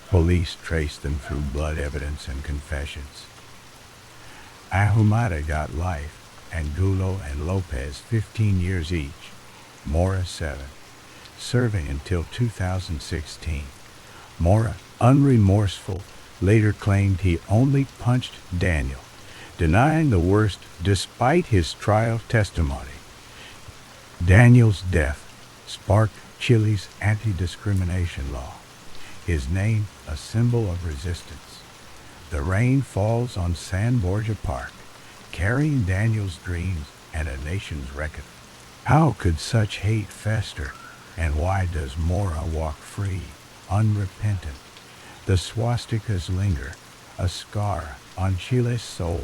[SPEAKER 1] Police traced them through blood evidence and confessions. Ahumada got life, Angulo and Lopez 15 years each, Mora 7, serving until 2016. Mora, unremorseful, later claimed he only punched Daniel, denying the worst despite his trial testimony. Daniel's death sparked Chile's anti-discrimination law, his name a symbol of resistance. The rain falls on San Borja Park, carrying Daniel's dreams and a nation's reckoning. How could such hate fester, and why does Mora walk free, unrepentant? The swastikas linger, a scar on Chile's soul.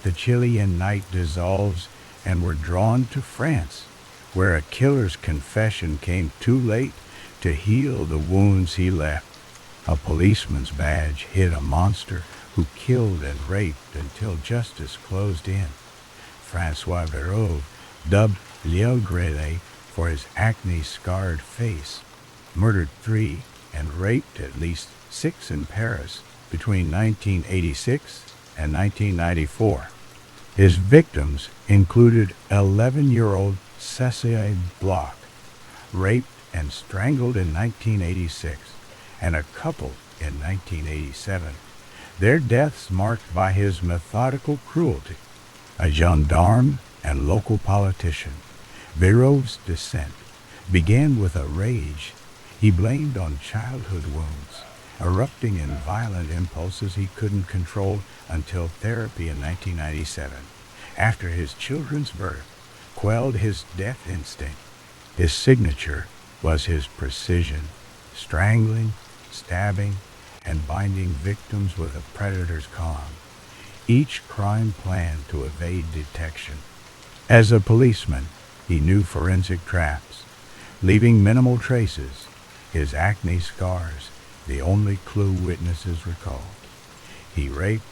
[SPEAKER 1] The Chilean night dissolves, and we're drawn to France, where a killer's confession came too late to heal the wounds he left. A policeman's badge hid a monster who killed and raped until justice closed in. Francois Verreau, dubbed Liel Grele for his acne-scarred face, murdered 3 and raped at least 6 in Paris between 1986 and 1994. His victims included 11-year-old Cécile Bloch, raped and strangled in 1986, and a couple in 1987. Their deaths marked by his methodical cruelty. A gendarme and local politician, Verreau's descent began with a rage he blamed on childhood wounds, erupting in violent impulses he couldn't control until therapy in 1997, after his children's birth, quelled his death instinct. His signature, was his precision, strangling, stabbing, and binding victims with a predator's calm, each crime planned to evade detection. As a policeman, he knew forensic traps, leaving minimal traces, his acne scars the only clue witnesses recalled. He raped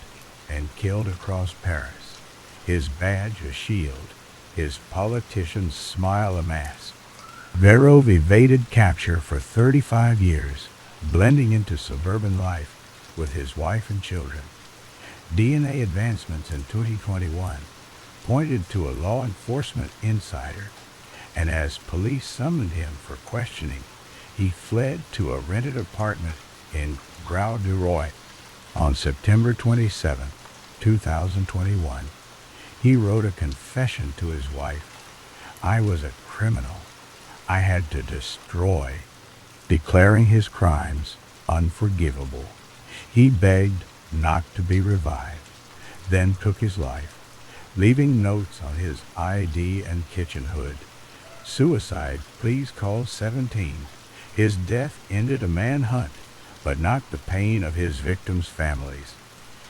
[SPEAKER 1] and killed across Paris, his badge a shield, his politician's smile a mask. Verov evaded capture for 35 years, blending into suburban life with his wife and children. DNA advancements in 2021 pointed to a law enforcement insider, and as police summoned him for questioning, he fled to a rented apartment in Grau du Roi. On September 27, 2021, he wrote a confession to his wife. "I was a criminal. I had to destroy," declaring his crimes unforgivable. He begged not to be revived, then took his life, leaving notes on his ID and kitchen hood. Suicide, please call 17. His death ended a manhunt, but not the pain of his victims' families.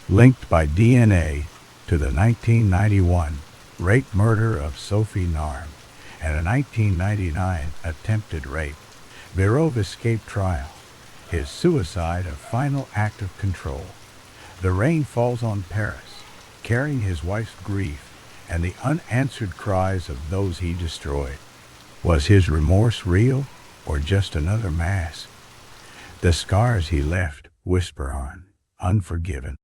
[SPEAKER 1] Linked by DNA to the 1991 rape murder of Sophie Narm and a 1999 attempted rape, Verov escaped trial, his suicide a final act of control. The rain falls on Paris, carrying his wife's grief and the unanswered cries of those he destroyed. Was his remorse real or just another mask? The scars he left whisper on, unforgiven.